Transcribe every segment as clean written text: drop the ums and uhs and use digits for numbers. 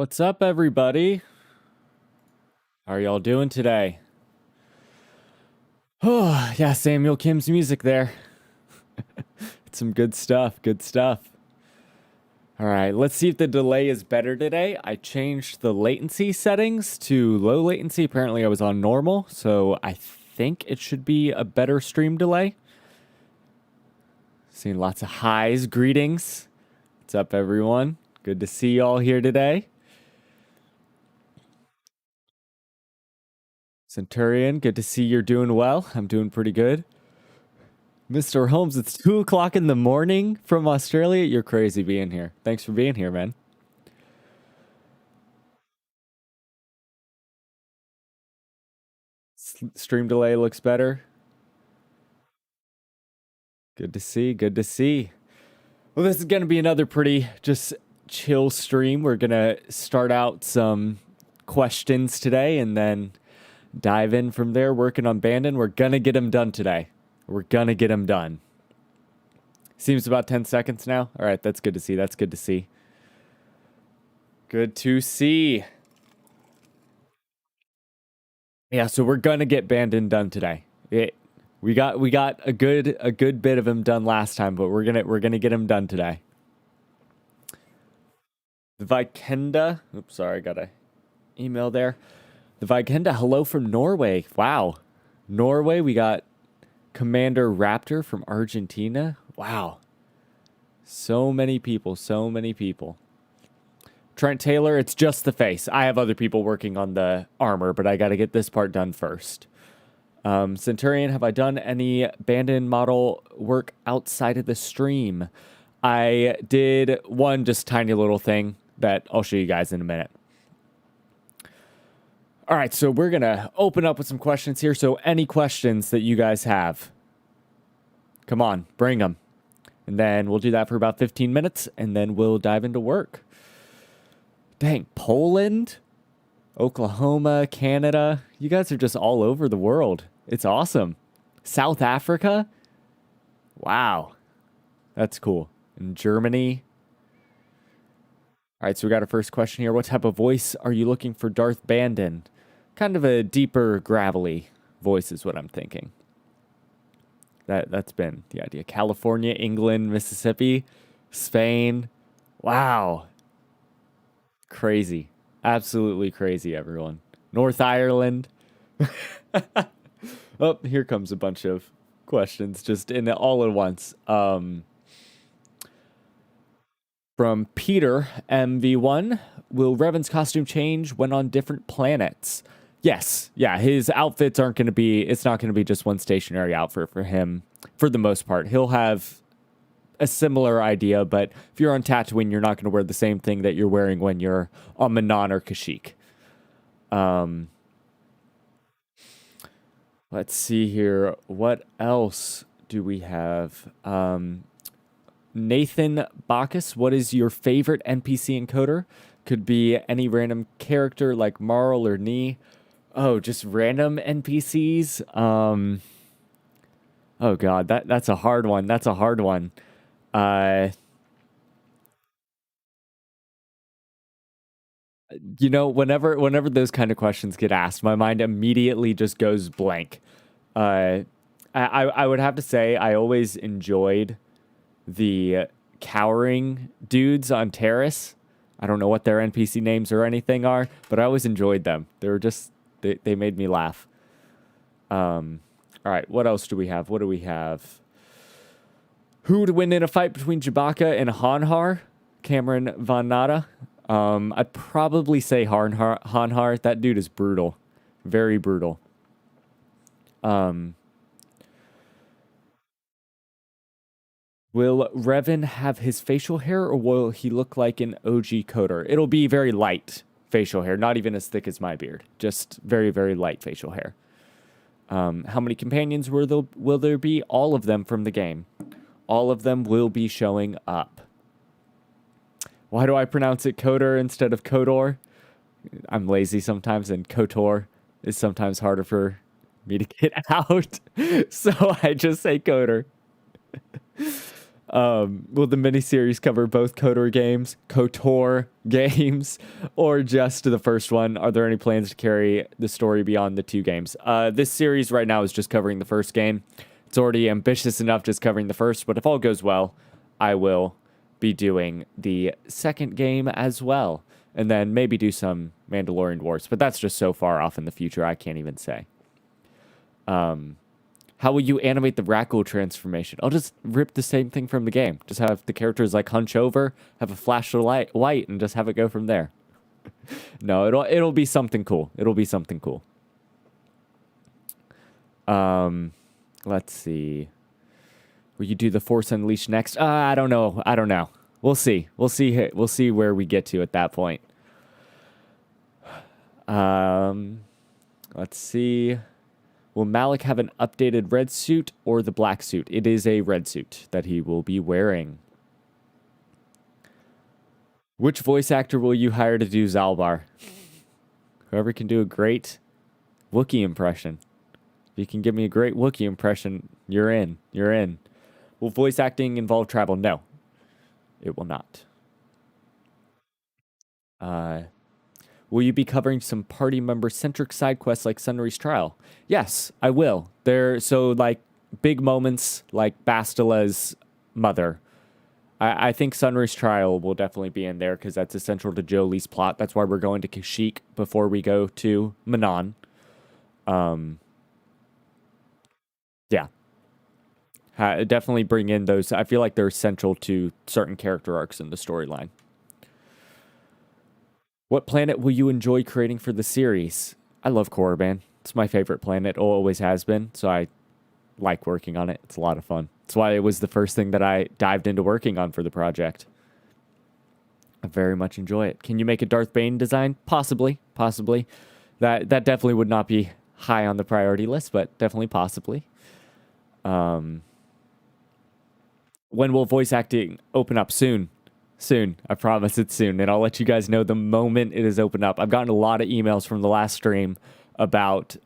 What's up, everybody? How are y'all doing today? Oh, yeah, Samuel Kim's music there. It's some good stuff, good stuff. All right, let's see if the delay is better today. I changed the latency settings to low latency. Apparently I was on normal, so I think it should be a better stream delay. Seeing lots of highs, greetings. What's up, everyone? Good to see y'all here today. Centurion, good to see you're doing well. I'm doing pretty good. Mr. Holmes, it's 2 o'clock in the morning from Australia. You're crazy being here. Thanks for being here, man. Stream delay looks better. Good to see, good to see. Well, this is going to be another pretty just chill stream. We're going to start out some questions today and then dive in from there, working on Bandon. We're going to get him done today. We're going to get him done. Seems about 10 seconds now. All right, that's good to see. That's good to see. Good to see. Yeah, so we're going to get Bandon done today. We got a good bit of him done last time, but we're going to get him done today. The Vikenda, oops, sorry, I got a email there. The Vikenda, hello from Norway. Wow. Norway, we got Commander Raptor from Argentina. Wow. So many people, so many people. Trent Taylor, it's just the face. I have other people working on the armor, but I got to get this part done first. Centurion, have I done any Bandon model work outside of the stream? I did one just tiny little thing that I'll show you guys in a minute. All right, so we're going to open up with some questions here. So any questions that you guys have, come on, bring them. And then we'll do that for about 15 minutes, and then we'll dive into work. Dang, Poland, Oklahoma, Canada. You guys are just all over the world. It's awesome. South Africa. Wow. That's cool. And Germany. All right, so we got our first question here. What type of voice are you looking for Darth Bandon? Kind of a deeper, gravelly voice is what I'm thinking. That's been the idea. California, England, Mississippi, Spain. Wow. Crazy. Absolutely crazy, everyone. North Ireland. Oh, here comes a bunch of questions just in all at once. From Peter MV1, will Revan's costume change when on different planets? Yes. Yeah, his outfits aren't going to be, it's not going to be just one stationary outfit for him for the most part. He'll have a similar idea, but if you're on Tatooine, you're not going to wear the same thing that you're wearing when you're on Manon or Kashyyyk. Let's see here. What else do we have? Nathan Bacchus, what is your favorite NPC encoder? Could be any random character like Marl or Nee. Oh, just random NPCs? Oh god, that's a hard one. That's a hard one. You know, whenever those kind of questions get asked, my mind immediately just goes blank. I would have to say I always enjoyed the cowering dudes on Terrace. I don't know what their NPC names or anything are, but I always enjoyed them. They were just, they made me laugh. All right, what else do we have? What do we have? Who would win in a fight between Chewbacca and Hanhar? Cameron Von Nada. I'd probably say Hanhar. That dude is brutal. Very brutal. Will Revan have his facial hair, or will he look like an OG coder? It'll be very light facial hair, not even as thick as my beard. Just very, very light facial hair. How many companions will there be? All of them from the game. All of them will be showing up. Why do I pronounce it Coder instead of Kodor? I'm lazy sometimes, and Kotor is sometimes harder for me to get out. So I just say Coder. Will the miniseries cover both KOTOR games, or just the first one? Are there any plans to carry the story beyond the 2 games? This series right now is just covering the first game. It's already ambitious enough just covering the first, but if all goes well, I will be doing the second game as well. And then maybe do some Mandalorian Wars, but that's just so far off in the future, I can't even say. How will you animate the Wrinkle transformation? I'll just rip the same thing from the game. Just have the characters like hunch over, have a flash of light, and just have it go from there. No, it'll be something cool. It'll be something cool. Let's see. Will you do the Force Unleashed next? I don't know. I don't know. We'll see. We'll see. We'll see where we get to at that point. Let's see. Will Malik have an updated red suit or the black suit? It is a red suit that he will be wearing. Which voice actor will you hire to do Zalbar? Whoever can do a great Wookiee impression. If you can give me a great Wookiee impression, you're in. You're in. Will voice acting involve travel? No. It will not. Will you be covering some party member-centric side quests like Sunry's Trial? Yes, I will. So, like, big moments like Bastila's mother. I think Sunry's Trial will definitely be in there because that's essential to Jolie's plot. That's why we're going to Kashyyyk before we go to Manon. Yeah. Definitely bring in those. I feel like they're essential to certain character arcs in the storyline. What planet will you enjoy creating for the series? I love Korriban. It's my favorite planet. Always has been. So I like working on it. It's a lot of fun. That's why it was the first thing that I dived into working on for the project. I very much enjoy it. Can you make a Darth Bane design? Possibly. Possibly. That definitely would not be high on the priority list, but definitely possibly. When will voice acting open up? Soon. Soon. I promise it's soon. And I'll let you guys know the moment it is opened up. I've gotten a lot of emails from the last stream about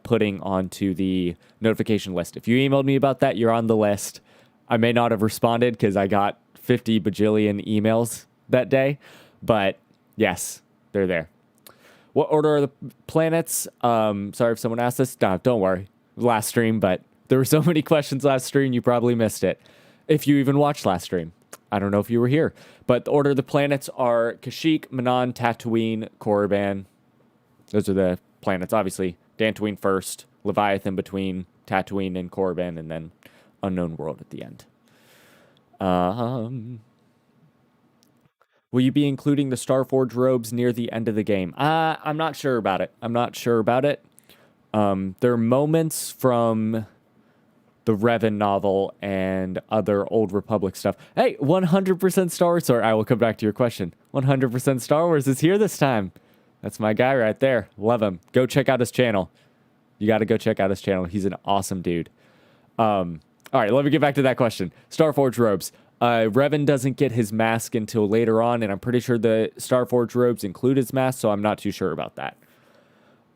putting onto the notification list. If you emailed me about that, you're on the list. I may not have responded because I got 50 bajillion emails that day. But yes, they're there. What order are the planets? Sorry if someone asked this. No, don't worry. Last stream, but there were so many questions last stream, you probably missed it. If you even watched last stream. I don't know if you were here. But the order of the planets are Kashyyyk, Manon, Tatooine, Korriban. Those are the planets. Obviously, Dantooine first, Leviathan between Tatooine and Korriban, and then Unknown World at the end. Will you be including the Starforge robes near the end of the game? I'm not sure about it. There are moments from the Revan novel and other Old Republic stuff. Hey, 100% Star Wars. Sorry, I will come back to your question. 100% Star Wars is here this time. That's my guy right there. Love him. Go check out his channel. You got to go check out his channel. He's an awesome dude. All right, let me get back to that question. Starforge robes. Revan doesn't get his mask until later on, and I'm pretty sure the Starforge robes include his mask, so I'm not too sure about that.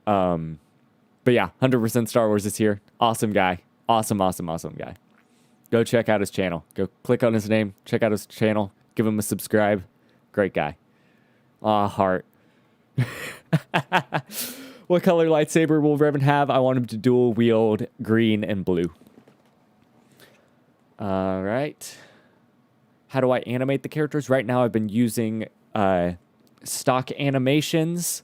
But yeah, 100% Star Wars is here. Awesome guy. Awesome guy. Go check out his channel. Go click on his name. Check out his channel. Give him a subscribe. Great guy. Heart. What color lightsaber will Revan have? I want him to dual wield green and blue. All right. How do I animate the characters? Right now I've been using stock animations.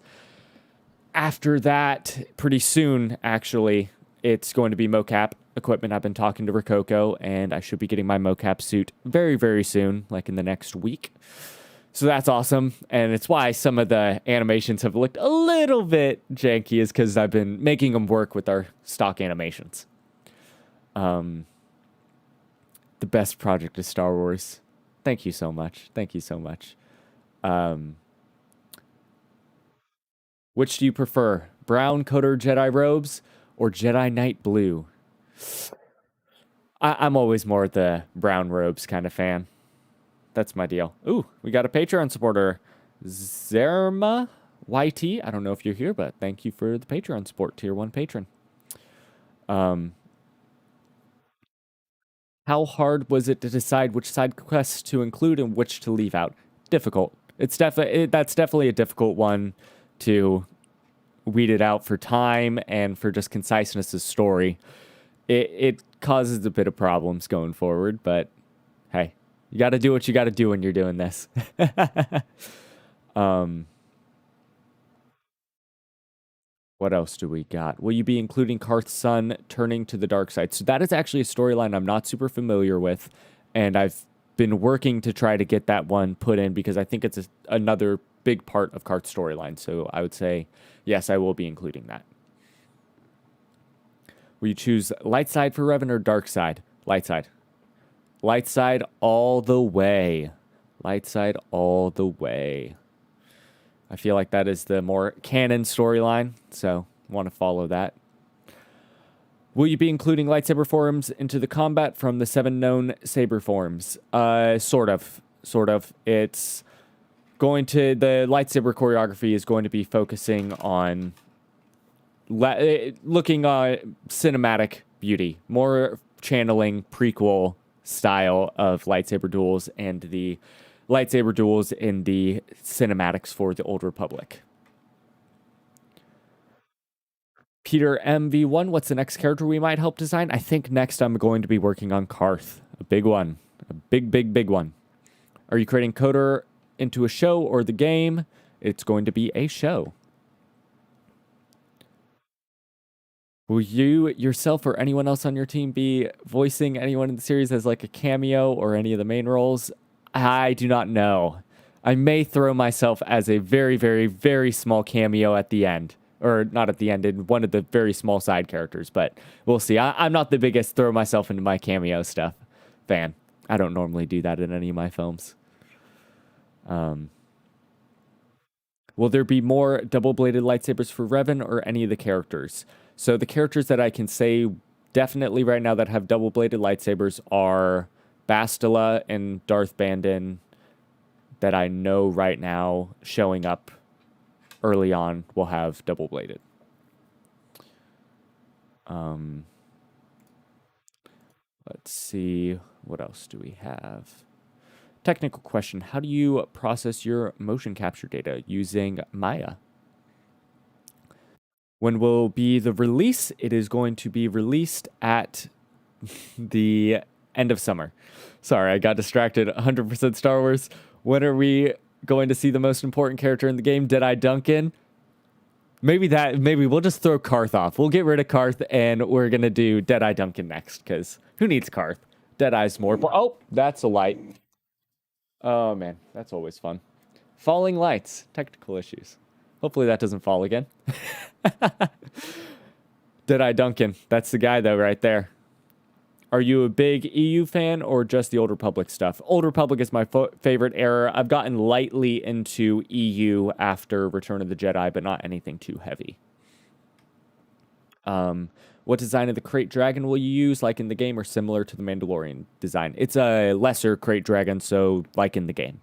After that, pretty soon, actually, it's going to be mocap equipment. I've been talking to Rococo, and I should be getting my mocap suit very, very soon, like in the next week. So that's awesome, and it's why some of the animations have looked a little bit janky, is because I've been making them work with our stock animations. The best project is Star Wars. Thank you so much. Thank you so much. Which do you prefer? Brown KOTOR Jedi robes or Jedi Knight blue? I'm always more the brown robes kind of fan. That's my deal. Ooh, we got a Patreon supporter. Zerma YT. I don't know if you're here, but thank you for the Patreon support. Tier 1 patron. How hard was it to decide which side quests to include and which to leave out? Difficult. That's definitely a difficult one to weed it out for time and for just conciseness of story. It causes a bit of problems going forward, but hey, you got to do what you got to do when you're doing this. What else do we got? Will you be including Karth's son turning to the dark side? So that is actually a storyline I'm not super familiar with, and I've been working to try to get that one put in because I think it's another big part of Karth's storyline. So I would say, yes, I will be including that. Will you choose light side for Revan or dark side? Light side. Light side all the way. Light side all the way. I feel like that is the more canon storyline, so want to follow that. Will you be including lightsaber forms into the combat from the 7 known saber forms? Sort of. It's going to, the lightsaber choreography is going to be focusing on looking cinematic beauty, more channeling prequel style of lightsaber duels and the lightsaber duels in the cinematics for the Old Republic. Peter MV1, what's the next character we might help design? I think next I'm going to be working on Karth. A big one. A big one. Are you creating Coder into a show or the game? It's going to be a show. Will you, yourself, or anyone else on your team be voicing anyone in the series as like a cameo or any of the main roles? I do not know. I may throw myself as a very, very, very small cameo at the end. Or not at the end, in one of the very small side characters. But we'll see. I'm not the biggest throw myself into my cameo stuff fan. I don't normally do that in any of my films. Will there be more double-bladed lightsabers for Revan or any of the characters? So the characters that I can say definitely right now that have double-bladed lightsabers are Bastila and Darth Bandon that I know right now showing up early on will have double-bladed. Let's see. What else do we have? Technical question. How do you process your motion capture data using Maya? When will be the release? It is going to be released at the end of summer. Sorry, I got distracted. 100% Star Wars. When are we going to see the most important character in the game? Deadeye Duncan? Maybe we'll just throw Karth off. We'll get rid of Karth and we're going to do Deadeye Duncan next because who needs Karth? Deadeye's more. Oh, that's a light. Oh, man. That's always fun. Falling lights. Technical issues. Hopefully that doesn't fall again. Deadeye Duncan. That's the guy, though, right there. Are you a big EU fan or just the Old Republic stuff? Old Republic is my favorite era. I've gotten lightly into EU after Return of the Jedi, but not anything too heavy. What design of the Krayt Dragon will you use, like in the game, or similar to the Mandalorian design? It's a lesser Krayt Dragon, so like in the game.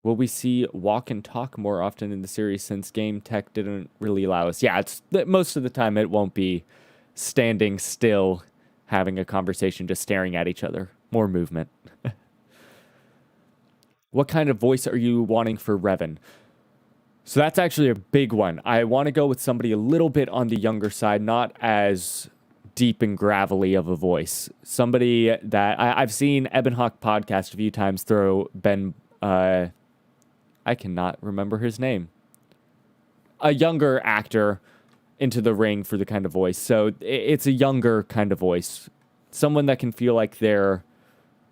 Will we see walk and talk more often in the series since game tech didn't really allow us? Yeah, most of the time it won't be standing still, having a conversation, just staring at each other. More movement. What kind of voice are you wanting for Revan? So that's actually a big one. I want to go with somebody a little bit on the younger side, not as deep and gravelly of a voice. Somebody that I've seen Ebonhawk podcast a few times throw Ben... I cannot remember his name. A younger actor into the ring for the kind of voice. So it's a younger kind of voice. Someone that can feel like they're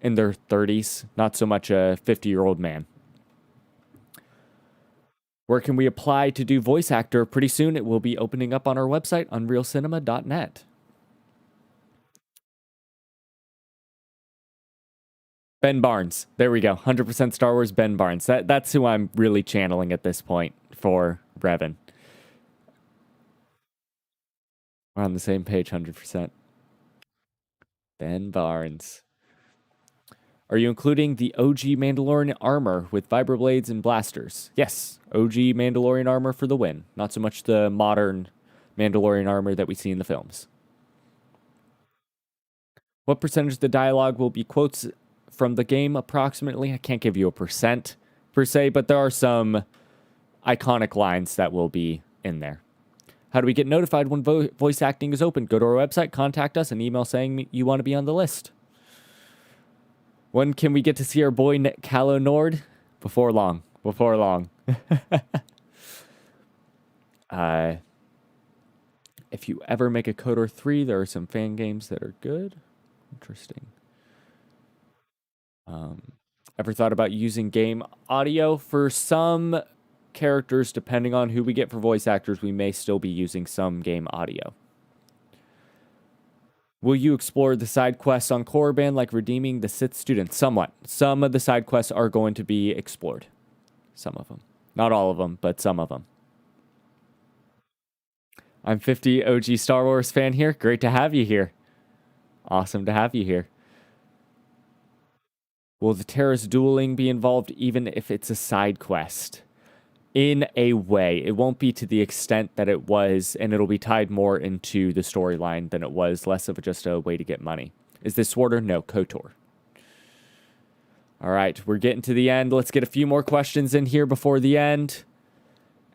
in their 30s, not so much a 50-year-old man. Where can we apply to do voice actor? Pretty soon it will be opening up on our website, unrealcinema.net. Ben Barnes. There we go. 100% Star Wars Ben Barnes. That's who I'm really channeling at this point for Revan. We're on the same page, 100%. Ben Barnes. Are you including the OG Mandalorian armor with vibroblades and blasters? Yes. OG Mandalorian armor for the win. Not so much the modern Mandalorian armor that we see in the films. What percentage of the dialogue will be quotes from the game approximately? I can't give you a percent per se, but there are some iconic lines that will be in there. How do we get notified when voice acting is open? Go to our website, contact us, and email saying you want to be on the list. When can we get to see our boy Calo Nord? Before long. Before long. If you ever make a KOTOR 3, there are some fan games that are good. Interesting. Ever thought about using game audio? For some characters, depending on who we get for voice actors, we may still be using some game audio. Will you explore the side quests on Korriban, like redeeming the Sith students? Somewhat. Some of the side quests are going to be explored. Some of them. Not all of them, but some of them. I'm 50 OG Star Wars fan here. Great to have you here. Awesome to have you here. Will the terrorist dueling be involved even if it's a side quest? In a way. It won't be to the extent that it was, and it'll be tied more into the storyline than it was, less of just a way to get money. Is this Sworder? No, KOTOR. All right, we're getting to the end. Let's get a few more questions in here before the end,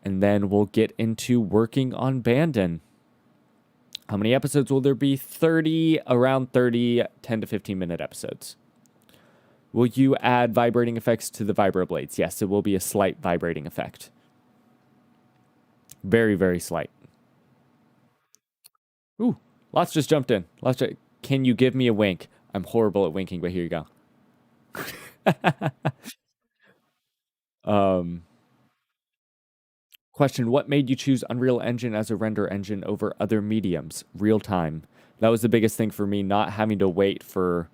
and then we'll get into working on Bandon. How many episodes will there be? 30, around 30, 10 to 15-minute episodes. Will you add vibrating effects to the vibroblades? Yes, it will be a slight vibrating effect. Very, very slight. Ooh, lots just jumped in. Can you give me a wink? I'm horrible at winking, but here you go. Question, what made you choose Unreal Engine as a render engine over other mediums? Real time. That was the biggest thing for me, not having to wait for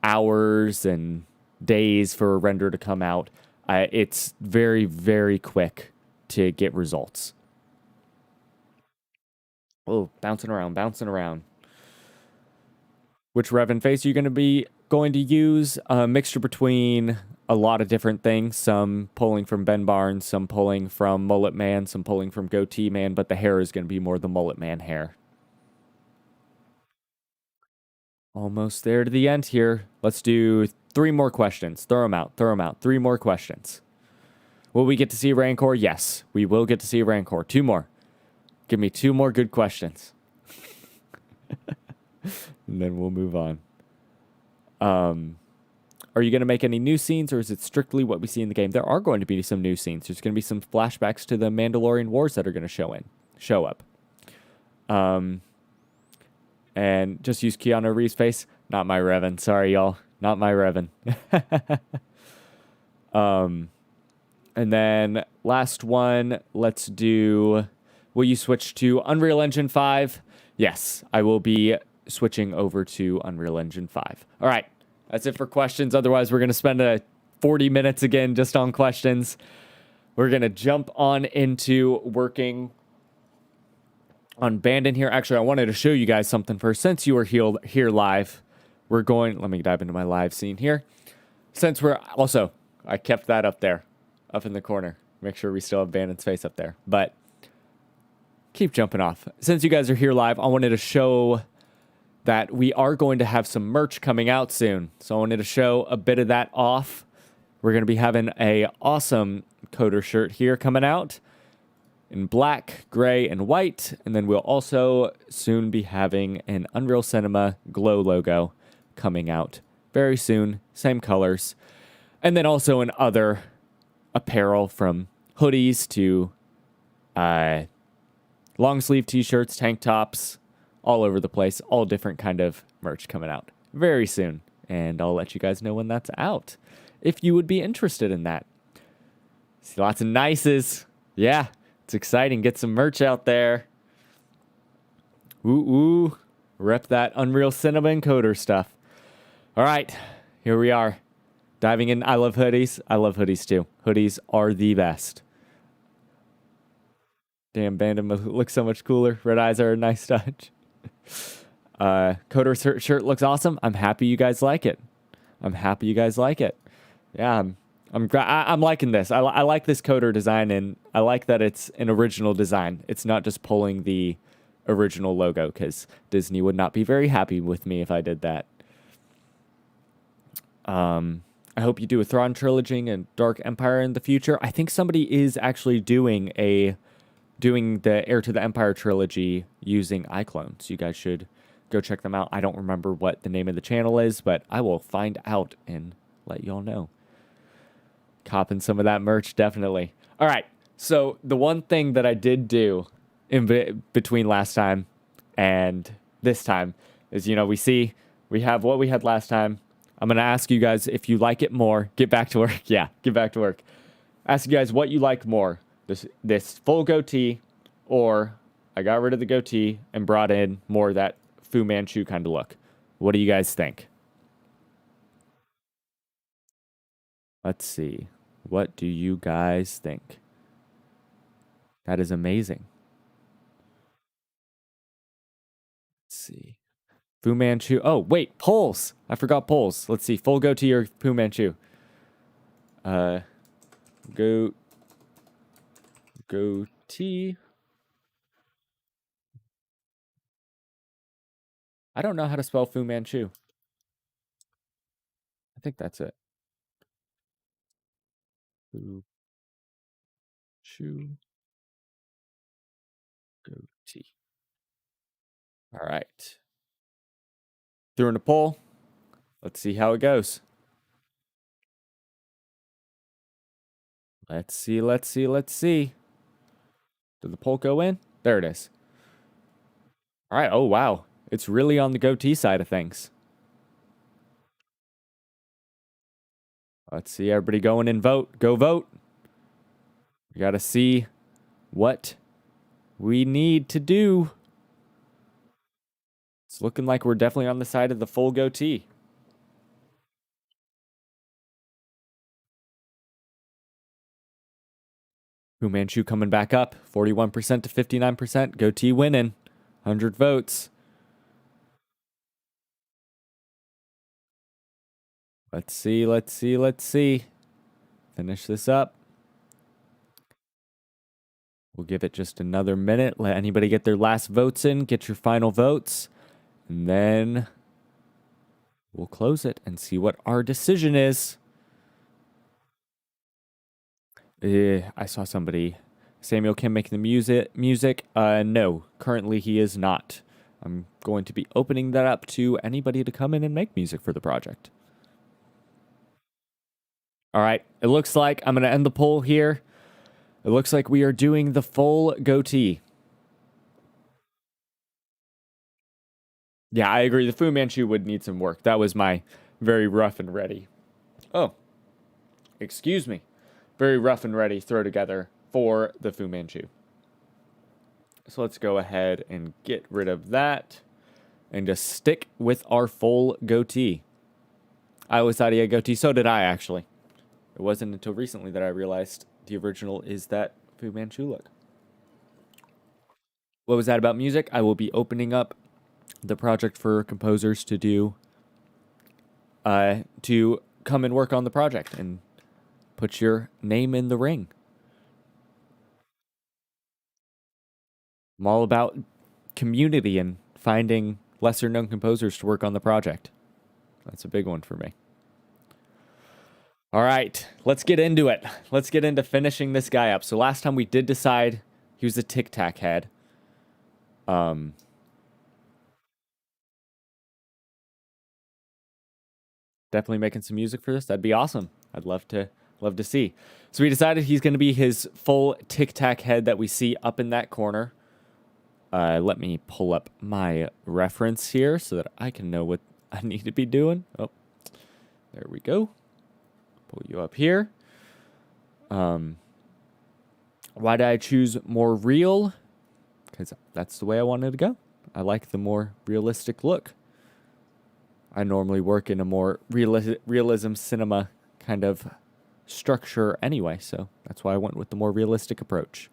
hours and days for a render to come out. It's very, very quick to get results. Oh, bouncing around. Which Revan face are you going to use? A mixture between a lot of different things. Some pulling from Ben Barnes, some pulling from Mullet Man, some pulling from Goatee Man, but the hair is going to be more the Mullet Man hair. Almost there to the end here. Let's do 3 more questions. Throw them out. 3 more questions. Will we get to see Rancor? Yes, we will get to see Rancor. 2 more. Give me 2 more good questions. And then we'll move on. Are you going to make any new scenes, or is it strictly what we see in the game? There are going to be some new scenes. There's going to be some flashbacks to the Mandalorian Wars that are going to show up. And just use Keanu Reeves' face. Not my Revan. Sorry, y'all. Not my Revan. And then last one, let's do... Will you switch to Unreal Engine 5? Yes, I will be switching over to Unreal Engine 5. All right, that's it for questions. Otherwise, we're going to spend 40 minutes again just on questions. We're going to jump on into working on Bandon here. Actually, I wanted to show you guys something first. Since you were here live, we're going... Let me dive into my live scene here. Since we're... Also, I kept that up there, up in the corner. Make sure we still have Bandon's face up there. But keep jumping off. Since you guys are here live, I wanted to show that we are going to have some merch coming out soon. So I wanted to show a bit of that off. We're going to be having a awesome KOTOR shirt here coming out in black, gray, and white. And then we'll also soon be having an Unreal Cinema glow logo coming out very soon. Same colors. And then also in other apparel, from hoodies to long sleeve t-shirts, tank tops, all over the place. All different kind of merch coming out very soon. And I'll let you guys know when that's out, if you would be interested in that. See lots of nices. Yeah, it's exciting. Get some merch out there. Ooh. Rep that Unreal Cinema Encoder stuff. All right, here we are. Diving in. I love hoodies. I love hoodies too. Hoodies are the best. Damn, Bandon looks so much cooler. Red eyes are a nice touch. KOTOR shirt looks awesome. I'm happy you guys like it. Yeah, I'm liking this. I like this KOTOR design, and I like that it's an original design. It's not just pulling the original logo, because Disney would not be very happy with me if I did that. I hope you do a Thrawn trilogy and Dark Empire in the future. I think somebody is actually doing the Heir to the Empire trilogy using iClone. So you guys should go check them out. I don't remember what the name of the channel is, but I will find out and let y'all know. Copping some of that merch, definitely. All right. So the one thing that I did do in between last time and this time is, we have what we had last time. I'm going to ask you guys if you like it more. Get back to work. Yeah, get back to work. Ask you guys what you like more. This full goatee, or I got rid of the goatee and brought in more of that Fu Manchu kind of look. What do you guys think? Let's see. What do you guys think? That is amazing. Let's see. Fu Manchu. Oh, wait, polls. I forgot polls. Let's see. Full goatee or Fu Manchu? Goatee. I don't know how to spell Fu Manchu. I think that's it. Fu Manchu. Goatee. All right. Threw in a poll. Let's see how it goes. Let's see. Did the poll go in? There it is. All right. Oh, wow. It's really on the goatee side of things. Let's see. Everybody go in and vote. Go vote. We got to see what we need to do. It's looking like we're definitely on the side of the full goatee. Fu Manchu coming back up. 41% to 59%. Goatee winning. 100 votes. Let's see. Finish this up. We'll give it just another minute. Let anybody get their last votes in. Get your final votes. And then we'll close it and see what our decision is. I saw somebody. Samuel Kim making the music. No, currently he is not. I'm going to be opening that up to anybody to come in and make music for the project. All right, it looks like I'm going to end the poll here. It looks like we are doing the full goatee. Yeah, I agree. The Fu Manchu would need some work. That was my very rough and ready. Oh, excuse me. Very rough and ready throw together for the Fu Manchu. So let's go ahead and get rid of that and just stick with our full goatee. I always thought he had goatee. So did I, actually. It wasn't until recently that I realized the original is that Fu Manchu look. What was that about music? I will be opening up the project for composers to do, to come and work on the project and put your name in the ring. I'm all about community and finding lesser known composers to work on the project. That's a big one for me. All right, let's get into it. Let's get into finishing this guy up. So last time we did decide he was a Tic Tac head. Definitely making some music for this. That'd be awesome. I'd love to see. So we decided he's going to be his full Tic Tac head that we see up in that corner. Let me pull up my reference here so that I can know what I need to be doing. Oh, there we go. Pull you up here. Why did I choose more real? Because that's the way I wanted to go. I like the more realistic look. I normally work in a more realism cinema kind of structure anyway, so that's why I went with the more realistic approach.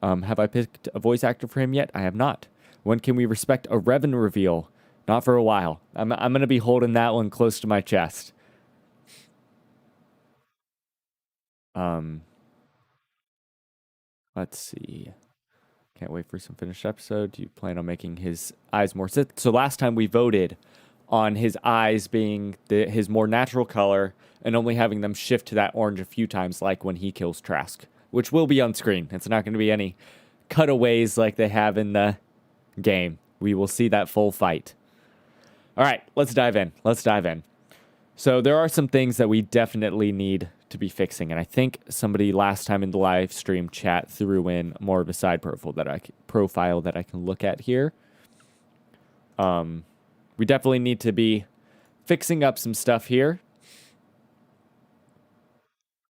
Have I picked a voice actor for him yet? I have not. When can we respect a Revan reveal? Not for a while. I'm going to be holding that one close to my chest. Let's see. Can't wait for some finished episode. Do you plan on making his eyes more Sith? So last time we voted on his eyes being his more natural color and only having them shift to that orange a few times, like when he kills Trask, which will be on screen. It's not going to be any cutaways like they have in the game. We will see that full fight. All right, let's dive in. So there are some things that we definitely need to be fixing, and I think somebody last time in the live stream chat threw in more of a side profile that I can look at here. We definitely need to be fixing up some stuff here.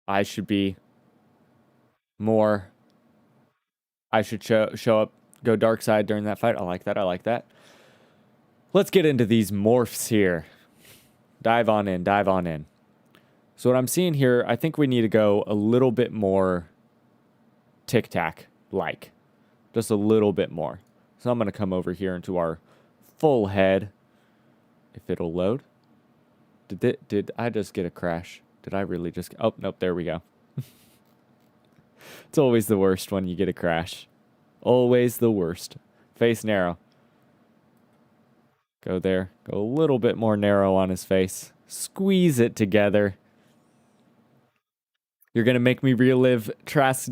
I should show up, go dark side during that fight. I like that. Let's get into these morphs here. Dive on in. So what I'm seeing here, I think we need to go a little bit more tic-tac-like. Just a little bit more. So I'm going to come over here into our full head. If it'll load. Did I just get a crash? Did I really just... Oh, nope, there we go. It's always the worst when you get a crash. Always the worst. Face narrow. Go there. Go a little bit more narrow on his face. Squeeze it together. You're going to make me relive Trask's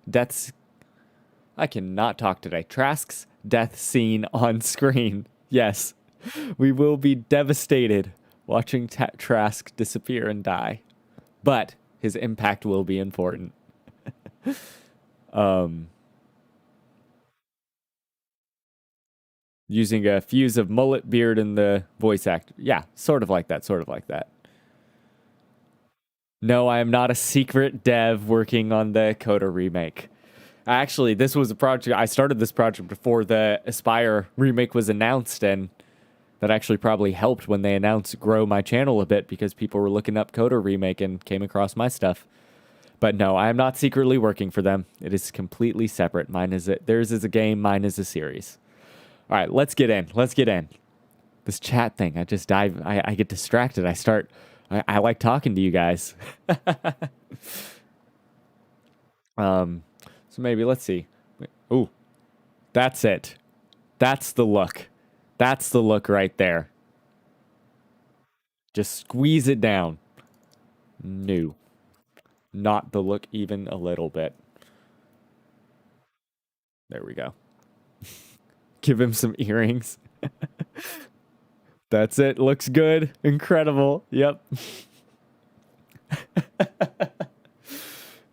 deaths. I cannot talk today. Trask's death scene on screen. Yes. We will be devastated watching Trask disappear and die. But his impact will be important. Using a fuse of mullet, beard, and the voice actor. Yeah, sort of like that. No, I am not a secret dev working on the Coda remake. Actually, this was a project. I started this project before the Aspire remake was announced, and that actually probably helped when they announced grow my channel a bit because people were looking up Coda remake and came across my stuff. But no, I am not secretly working for them. It is completely separate. Theirs is a game, mine is a series. All right, let's get in. This chat thing, I just dive. I get distracted. I like talking to you guys. So maybe let's see. Ooh, that's it. That's the look. That's the look right there. Just squeeze it down. No. Not the look even a little bit. There we go. Give him some earrings. That's it. Looks good. Incredible. Yep.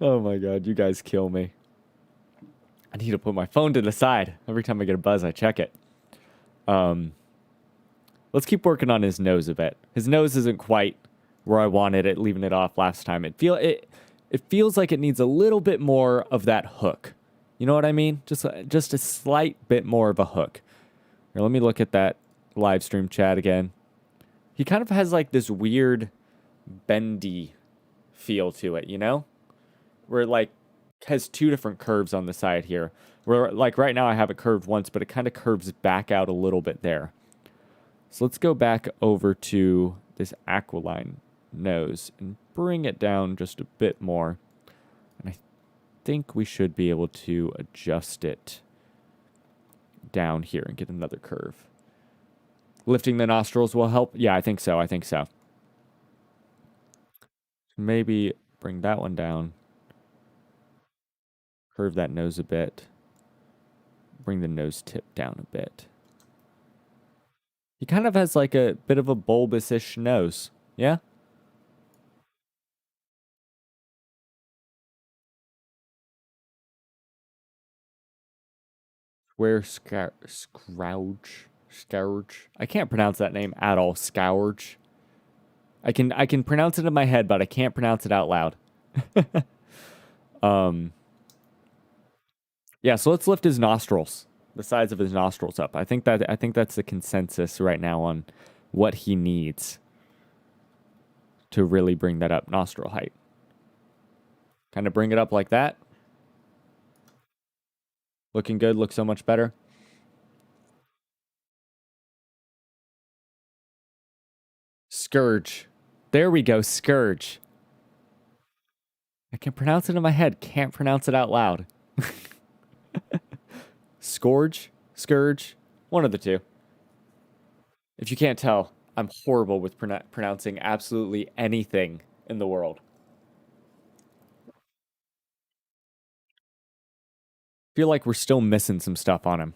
Oh my god, you guys kill me. I need to put my phone to the side. Every time I get a buzz, I check it. Let's keep working on his nose a bit. His nose isn't quite where I wanted it, leaving it off last time. It feels like it needs a little bit more of that hook. You know what I mean? Just a slight bit more of a hook. Here, let me look at that live stream chat again. He kind of has like this weird bendy feel to it, you know? Where it like has two different curves on the side here. Where like right now I have it curved once, but it kind of curves back out a little bit there. So let's go back over to this aquiline nose and bring it down just a bit more. And I think we should be able to adjust it down here and get another curve. Lifting the nostrils will help. Yeah, I think so. Maybe bring that one down. Curve that nose a bit. Bring the nose tip down a bit. He kind of has like a bit of a bulbous-ish nose. Yeah? Scourge. I can't pronounce that name at all. Scourge. I can pronounce it in my head, but I can't pronounce it out loud. Yeah, so let's lift his nostrils. The sides of his nostrils up. I think that's the consensus right now on what he needs to really bring that up nostril height. Kind of bring it up like that. Looking good, looks so much better. Scourge. There we go, Scourge. I can pronounce it in my head, can't pronounce it out loud. Scourge? One of the two. If you can't tell, I'm horrible with pronouncing absolutely anything in the world. Feel like we're still missing some stuff on him.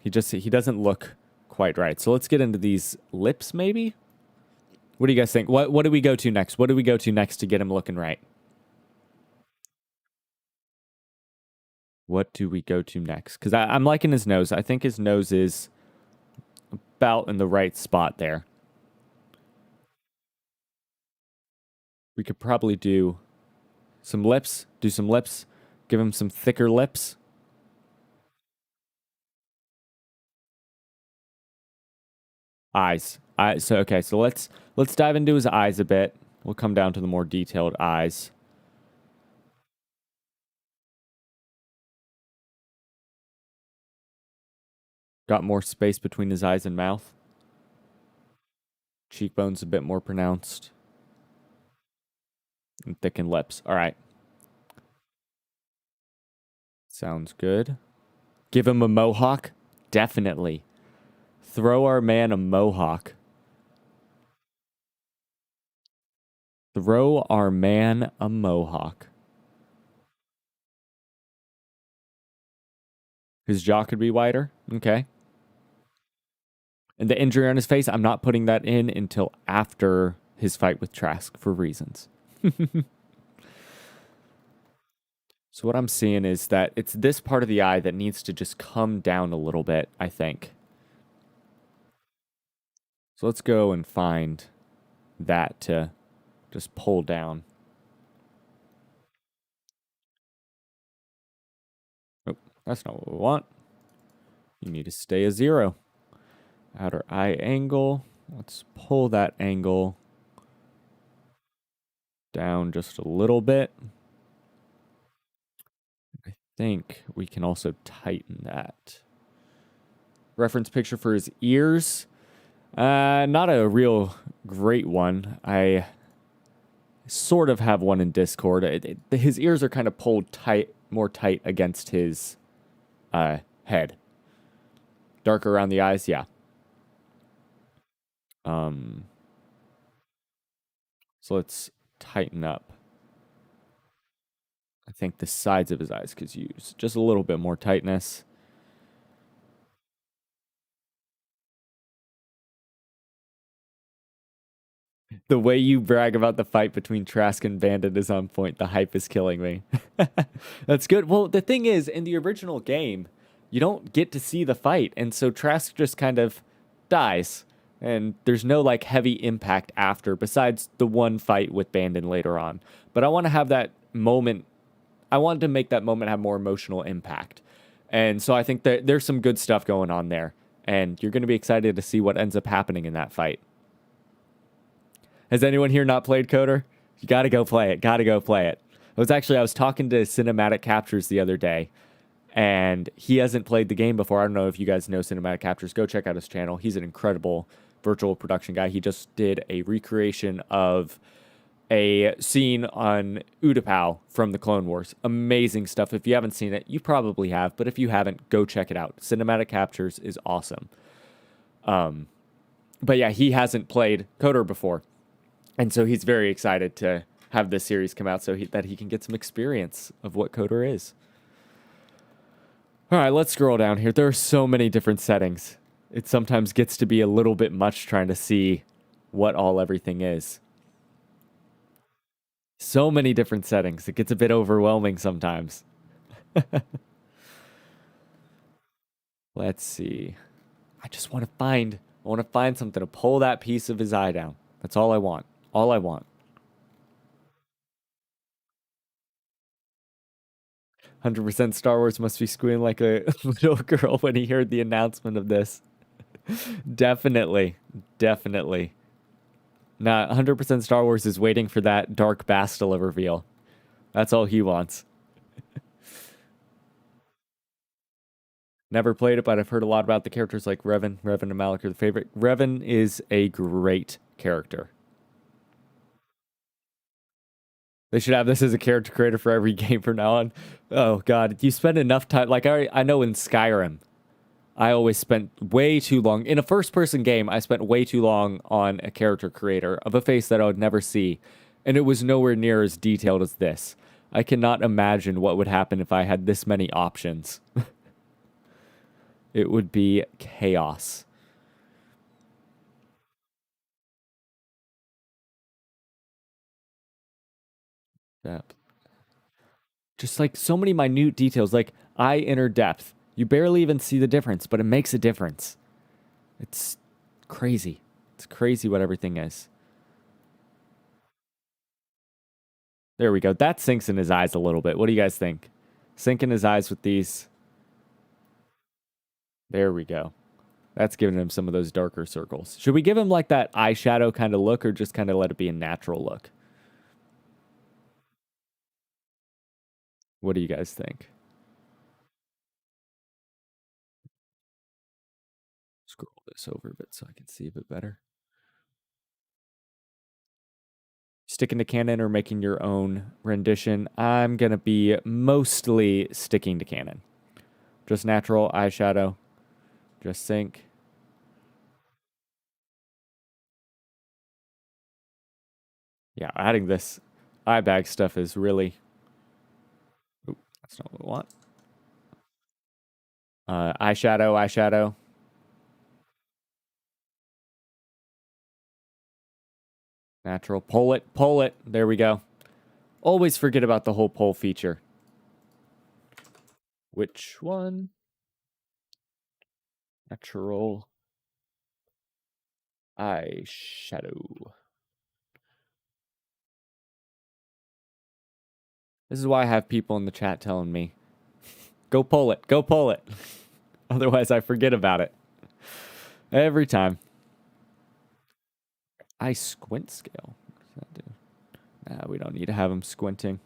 He doesn't look quite right. So let's get into these lips, maybe? What do you guys think? What do we go to next? What do we go to next to get him looking right? What do we go to next? Because I'm liking his nose. I think his nose is about in the right spot there. We could probably do some lips. Do some lips. Give him some thicker lips. Eyes. Okay, so let's dive into his eyes a bit. We'll come down to the more detailed eyes. Got more space between his eyes and mouth. Cheekbones a bit more pronounced. And thickened lips. All right. Sounds good. Give him a mohawk? Definitely. Throw our man a mohawk. Throw our man a mohawk. His jaw could be wider. Okay. And the injury on his face, I'm not putting that in until after his fight with Trask for reasons. So what I'm seeing is that it's this part of the eye that needs to just come down a little bit, I think. So let's go and find that to just pull down. Oh, that's not what we want. You need to stay a 0. Outer eye angle. Let's pull that angle down just a little bit. I think we can also tighten that. Reference picture for his ears. Not a real great one. I sort of have one in Discord. His ears are kind of pulled more tight against his head. Darker around the eyes, yeah. So let's tighten up. I think the sides of his eyes could use just a little bit more tightness. The way you brag about the fight between Trask and Bandon is on point. The hype is killing me. That's good. Well, the thing is, in the original game, you don't get to see the fight, and so Trask just kind of dies, and there's no like heavy impact after, besides the one fight with Bandon later on. But I want to have that moment. I wanted to make that moment have more emotional impact, and so I think that there's some good stuff going on there, and you're going to be excited to see what ends up happening in that fight. Has anyone here not played Coder? You gotta go play it. Gotta go play it. I was talking to Cinematic Captures the other day, and he hasn't played the game before. I don't know if you guys know Cinematic Captures. Go check out his channel. He's an incredible virtual production guy. He just did a recreation of a scene on Utapau from the Clone Wars. Amazing stuff. If you haven't seen it, you probably have, but if you haven't, go check it out. Cinematic Captures is awesome. But yeah, he hasn't played Coder before. And so he's very excited to have this series come out so that he can get some experience of what Coder is. All right, let's scroll down here. There are so many different settings. It sometimes gets to be a little bit much trying to see what everything is. So many different settings. It gets a bit overwhelming sometimes. Let's see. I want to find something to pull that piece of his eye down. That's all I want. All I want. 100% Star Wars must be squealing like a little girl when he heard the announcement of this. Definitely. Definitely. Nah, 100% Star Wars is waiting for that Dark Bastila reveal. That's all he wants. Never played it, but I've heard a lot about the characters like Revan. Revan and Malik are the favorite. Revan is a great character. They should have this as a character creator for every game from now on. Oh, God. You spend enough time. Like, I know in Skyrim, I always spent way too long. In a first-person game, I spent way too long on a character creator of a face that I would never see, and it was nowhere near as detailed as this. I cannot imagine what would happen if I had this many options. It would be chaos. Depth. Just like so many minute details, like eye inner depth. You barely even see the difference, but it makes a difference. It's crazy. It's crazy what everything is. There we go. That sinks in his eyes a little bit. What do you guys think? Sink in his eyes with these. There we go. That's giving him some of those darker circles. Should we give him like that eyeshadow kind of look or just kind of let it be a natural look? What do you guys think? Scroll this over a bit so I can see a bit better. Sticking to Canon or making your own rendition? I'm going to be mostly sticking to Canon. Just natural eyeshadow. Just sync. Yeah, adding this eye bag stuff is really... Oop, that's not what we want. Eyeshadow. Natural. Pull it. There we go. Always forget about the whole pull feature. Which one? Natural eyeshadow. This is why I have people in the chat telling me, go pull it. Otherwise, I forget about it. Every time. Eye squint scale. What does that do? Nah, we don't need to have them squinting.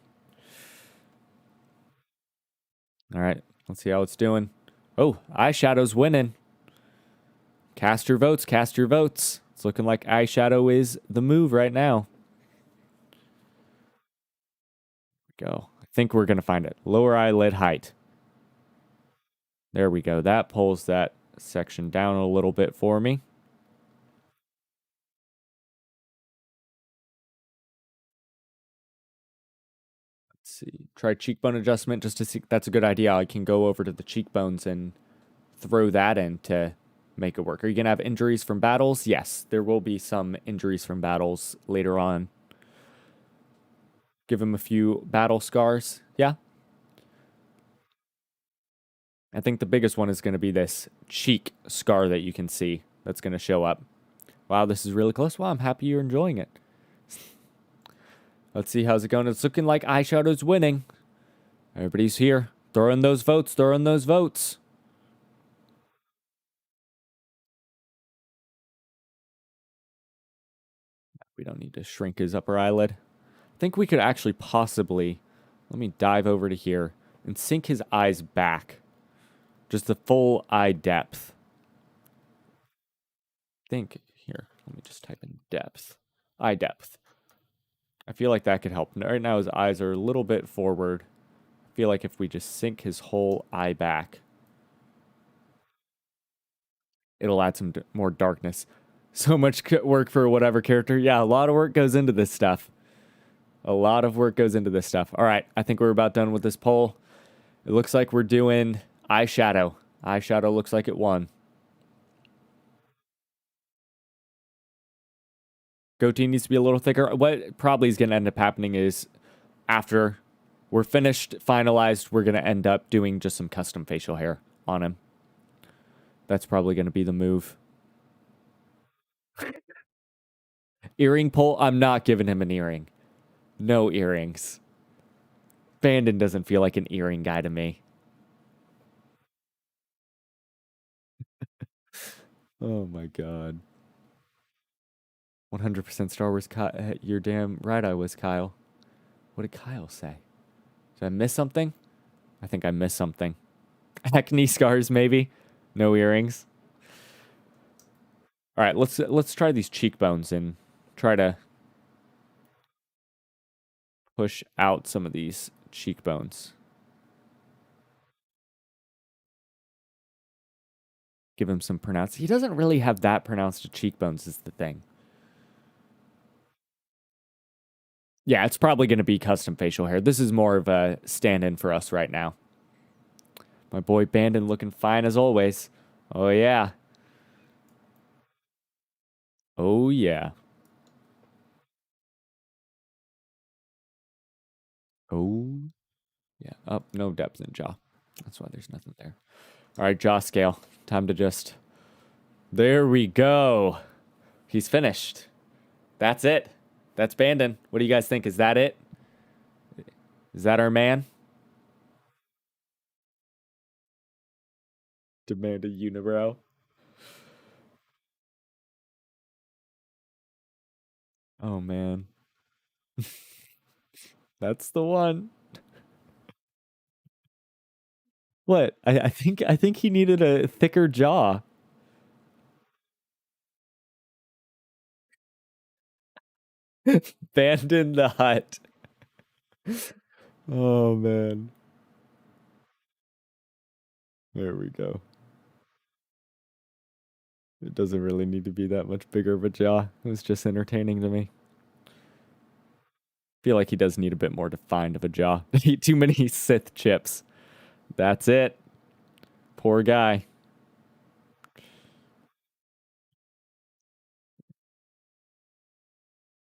All right, let's see how it's doing. Oh, eyeshadow's winning. Cast your votes. It's looking like eyeshadow is the move right now. Go. I think we're going to find it. Lower eyelid height. There we go. That pulls that section down a little bit for me. Let's see. Try cheekbone adjustment just to see. That's a good idea. I can go over to the cheekbones and throw that in to make it work. Are you going to have injuries from battles? Yes, there will be some injuries from battles later on. Give him a few battle scars. Yeah. I think the biggest one is going to be this cheek scar that you can see that's going to show up. Wow, this is really close. Wow, I'm happy you're enjoying it. Let's see how's it going. It's looking like eyeshadow's winning. Everybody's here. Throw in those votes. We don't need to shrink his upper eyelid. I think we could actually possibly... Let me dive over to here and sink his eyes back. Just the full eye depth. Think here. Let me just type in depth. Eye depth. I feel like that could help. Right now his eyes are a little bit forward. I feel like if we just sink his whole eye back, it'll add some more darkness. So much work for whatever character. Yeah, a lot of work goes into this stuff. All right, I think we're about done with this poll. It looks like we're doing eyeshadow. Eyeshadow looks like it won. Goatee needs to be a little thicker. What probably is going to end up happening is after we're finished, finalized, we're going to end up doing just some custom facial hair on him. That's probably going to be the move. Earring pull? I'm not giving him an earring. No earrings. Bandon doesn't feel like an earring guy to me. Oh my god. 100% Star Wars. You're damn right I was, Kyle. What did Kyle say? Did I miss something? I think I missed something. Acne scars, maybe. No earrings. All right, let's try these cheekbones and try to push out some of these cheekbones. Give him some pronounced. He doesn't really have that pronounced cheekbones is the thing. Yeah, it's probably going to be custom facial hair. This is more of a stand-in for us right now. My boy Bandon looking fine as always. Oh, yeah. Oh, yeah. Oh, yeah. Oh, no depth in jaw. That's why there's nothing there. All right, jaw scale. Time to just... There we go. He's finished. That's it. That's Bandon. What do you guys think? Is that it? Is that our man? Demand a unibrow. Oh, man. That's the one. What? I think he needed a thicker jaw. Bandon the Hut. Oh man. There we go. It doesn't really need to be that much bigger of a jaw. It was just entertaining to me. Feel like he does need a bit more defined of a jaw. Eat too many Sith chips. That's it. Poor guy.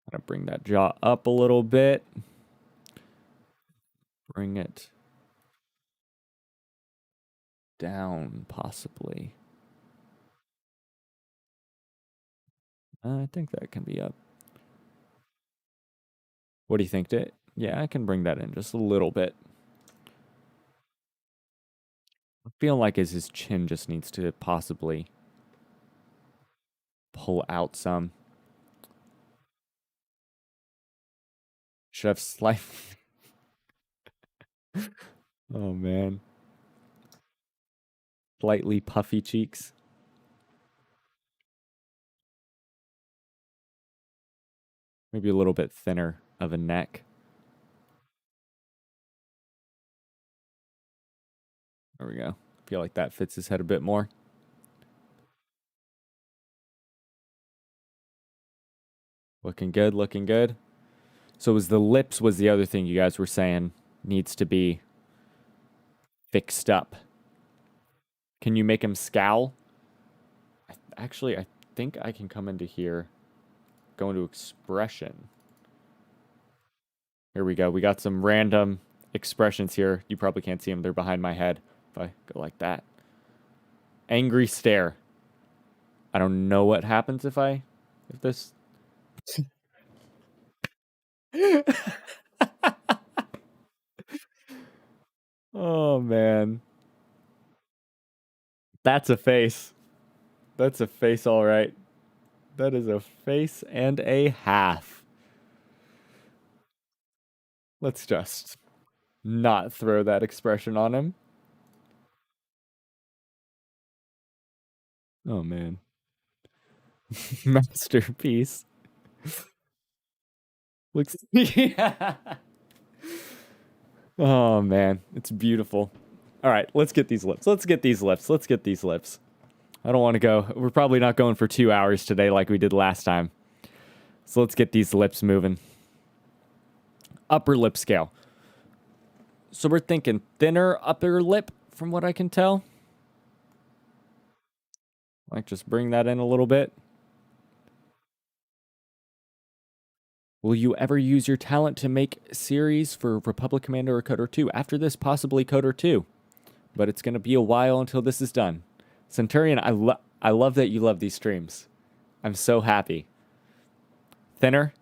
Gotta bring that jaw up a little bit. Bring it down, possibly. I think that can be up. What do you think, Dit? Yeah, I can bring that in just a little bit. I feel like his chin just needs to possibly pull out some. Should have slight. Oh man. Slightly puffy cheeks. Maybe a little bit thinner of a neck. There we go. Feel like that fits his head a bit more. Looking good, looking good. So was the lips was the other thing you guys were saying needs to be fixed up. Can you make him scowl? Actually, I think I can come into here, go into expression. Here we go. We got some random expressions here. You probably can't see them. They're behind my head. If I go like that. Angry stare. I don't know what happens if this... Oh, man. That's a face. That's a face, all right. That is a face and a half. Let's just not throw that expression on him. Oh, man. Masterpiece. Looks... Yeah. Oh, man. It's beautiful. All right, let's get these lips. Let's get these lips. Let's get these lips. I don't want to go. We're probably not going for 2 hours today like we did last time. So let's get these lips moving. Upper lip scale. So we're thinking thinner upper lip from what I can tell. Like just bring that in a little bit. Will you ever use your talent to make series for Republic Commander or Coder 2? After this, possibly Coder 2. But it's going to be a while until this is done. Centurion, I love that you love these streams. I'm so happy. Thinner?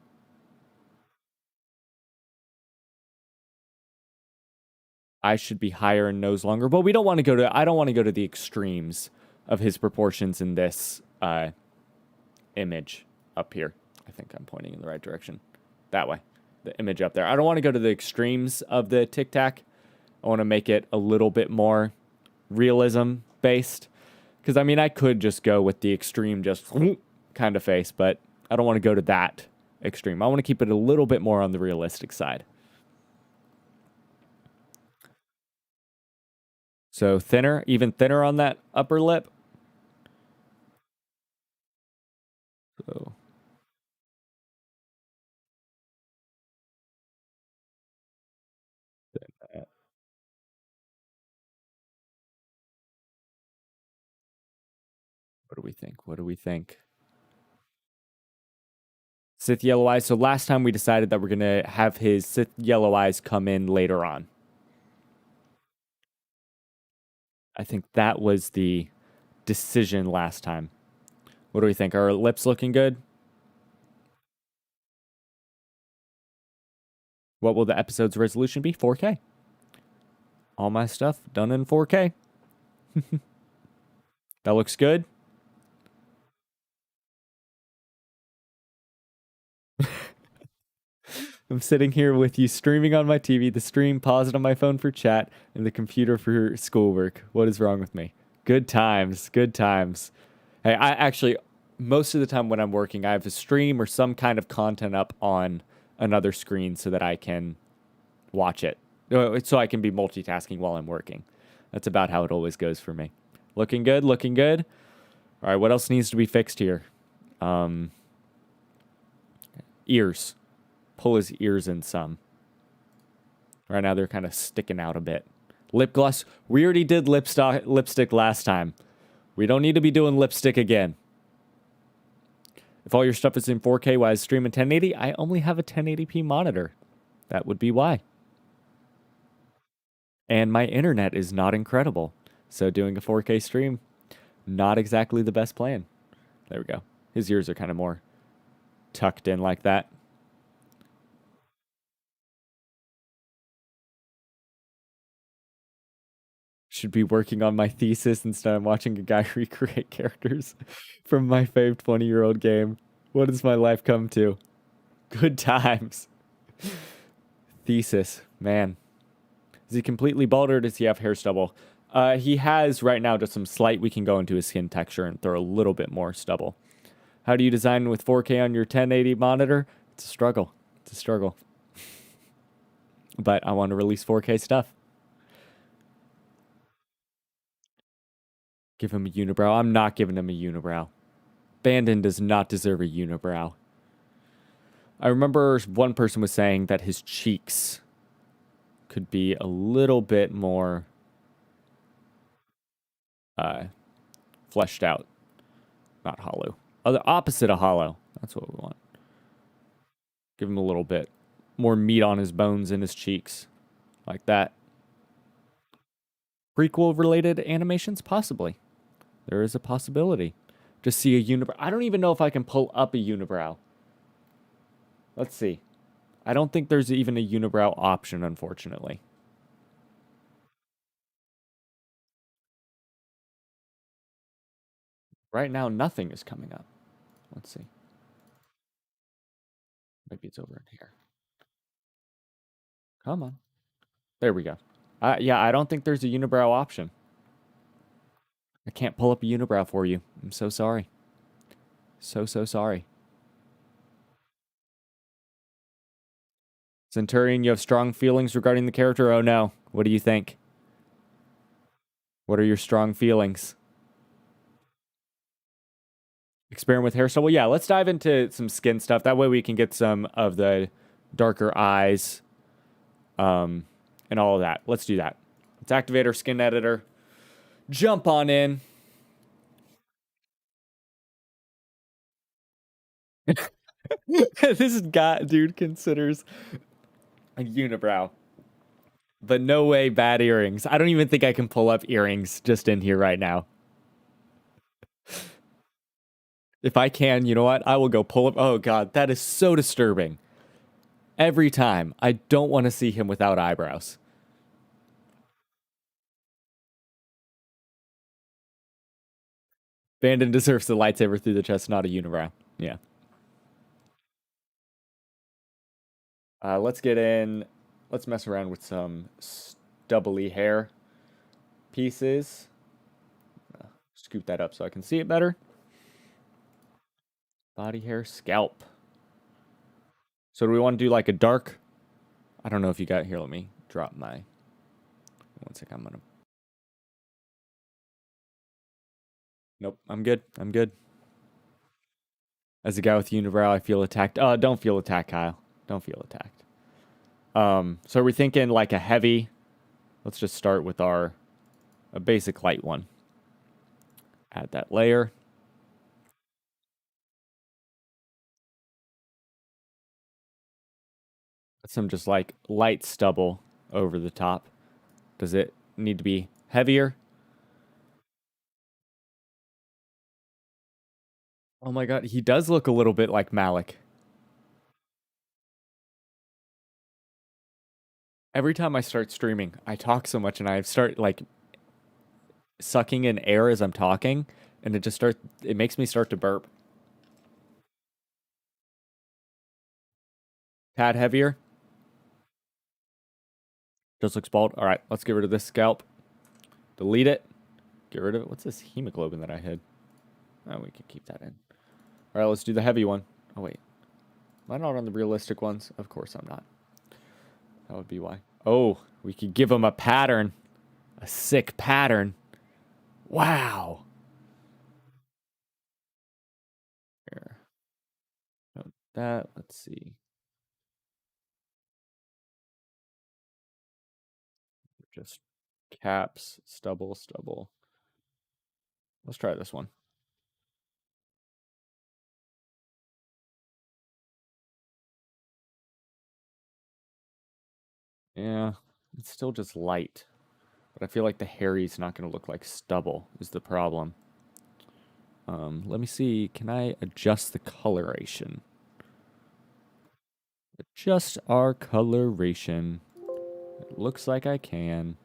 I should be higher and nose longer. But we don't want to go to... I don't want to go to the extremes of his proportions in this image up here. I think I'm pointing in the right direction. That way. The image up there. I don't want to go to the extremes of the Tic Tac. I want to make it a little bit more realism based. Because, I mean, I could just go with the extreme just kind of face, but I don't want to go to that extreme. I want to keep it a little bit more on the realistic side. So thinner, even thinner on that upper lip. So what do we think? What do we think? Sith Yellow Eyes. So last time we decided that we're going to have his Sith Yellow Eyes come in later on. I think that was the decision last time. What do we think? Are our lips looking good? What will the episode's resolution be? 4K. All my stuff done in 4K. That looks good. I'm sitting here with you streaming on my TV, the stream paused on my phone for chat, and the computer for schoolwork. What is wrong with me? Good times. Good times. Hey, I actually, most of the time when I'm working, I have a stream or some kind of content up on another screen so that I can watch it. So I can be multitasking while I'm working. That's about how it always goes for me. Looking good, looking good. All right, what else needs to be fixed here? Ears. Pull his ears in some. Right now they're kind of sticking out a bit. Lip gloss. We already did lipstick last time. We don't need to be doing lipstick again. If all your stuff is in 4K while I stream in 1080, I only have a 1080p monitor. That would be why. And my internet is not incredible. So doing a 4K stream, not exactly the best plan. There we go. His ears are kind of more tucked in like that. Should be working on my thesis instead of watching a guy recreate characters from my fave 20-year-old game. What does my life come to? Good times. Thesis, man. Is he completely bald or does he have hair stubble? He has right now just some slight, we can go into his skin texture and throw a little bit more stubble. How do you design with 4K on your 1080 monitor? It's a struggle. It's a struggle. But I want to release 4K stuff. Give him a unibrow. I'm not giving him a unibrow. Bandon does not deserve a unibrow. I remember one person was saying that his cheeks could be a little bit more fleshed out. Not hollow. Oh, the opposite of hollow. That's what we want. Give him a little bit more meat on his bones and his cheeks. Like that. Prequel-related animations? Possibly. There is a possibility. Just see a unibrow. I don't even know if I can pull up a unibrow. Let's see. I don't think there's even a unibrow option, unfortunately. Right now, nothing is coming up. Let's see. Maybe it's over in here. Come on. There we go. Yeah, I don't think there's a unibrow option. I can't pull up a unibrow for you. I'm so sorry. So sorry. Centurion, you have strong feelings regarding the character? Oh no. What do you think? What are your strong feelings? Experiment with hairstyle? Well, yeah, let's dive into some skin stuff. That way we can get some of the darker eyes and all of that. Let's do that. Let's activate our skin editor. Jump on in. This dude considers a unibrow. But no way bad earrings. I don't even think I can pull up earrings just in here right now. If I can, you know what? I will go pull up. Oh, God, that is so disturbing. Every time. I don't want to see him without eyebrows. Bandon deserves the lightsaber through the chest, not a unibrow. Yeah. Let's get in. Let's mess around with some stubbly hair pieces. Scoop that up so I can see it better. Body hair, scalp. So do we want to do like a dark? I don't know if you got here. Let me drop my. One sec. I'm gonna. Nope. I'm good. I'm good. As a guy with unibrow, I feel attacked. Don't feel attacked, Kyle. Don't feel attacked. So are we thinking like a heavy? Let's just start with a basic light one. Add that layer. Some just like light stubble over the top. Does it need to be heavier? Oh my god, he does look a little bit like Malik. Every time I start streaming, I talk so much and I start like sucking in air as I'm talking, and it makes me start to burp. Tad heavier. Just looks bald. All right, let's get rid of this scalp. Delete it. Get rid of it. What's this hemoglobin that I hid? Oh, we can keep that in. All right, let's do the heavy one. Oh, wait. Am I not on the realistic ones? Of course I'm not. That would be why. Oh, we could give him a pattern. A sick pattern. Wow. Here. Note that. Let's see. Just caps, stubble. Let's try this one. Yeah, it's still just light. But I feel like the hairy's not going to look like stubble is the problem. Let me see. Can I adjust the coloration? Adjust our coloration. It looks like I can.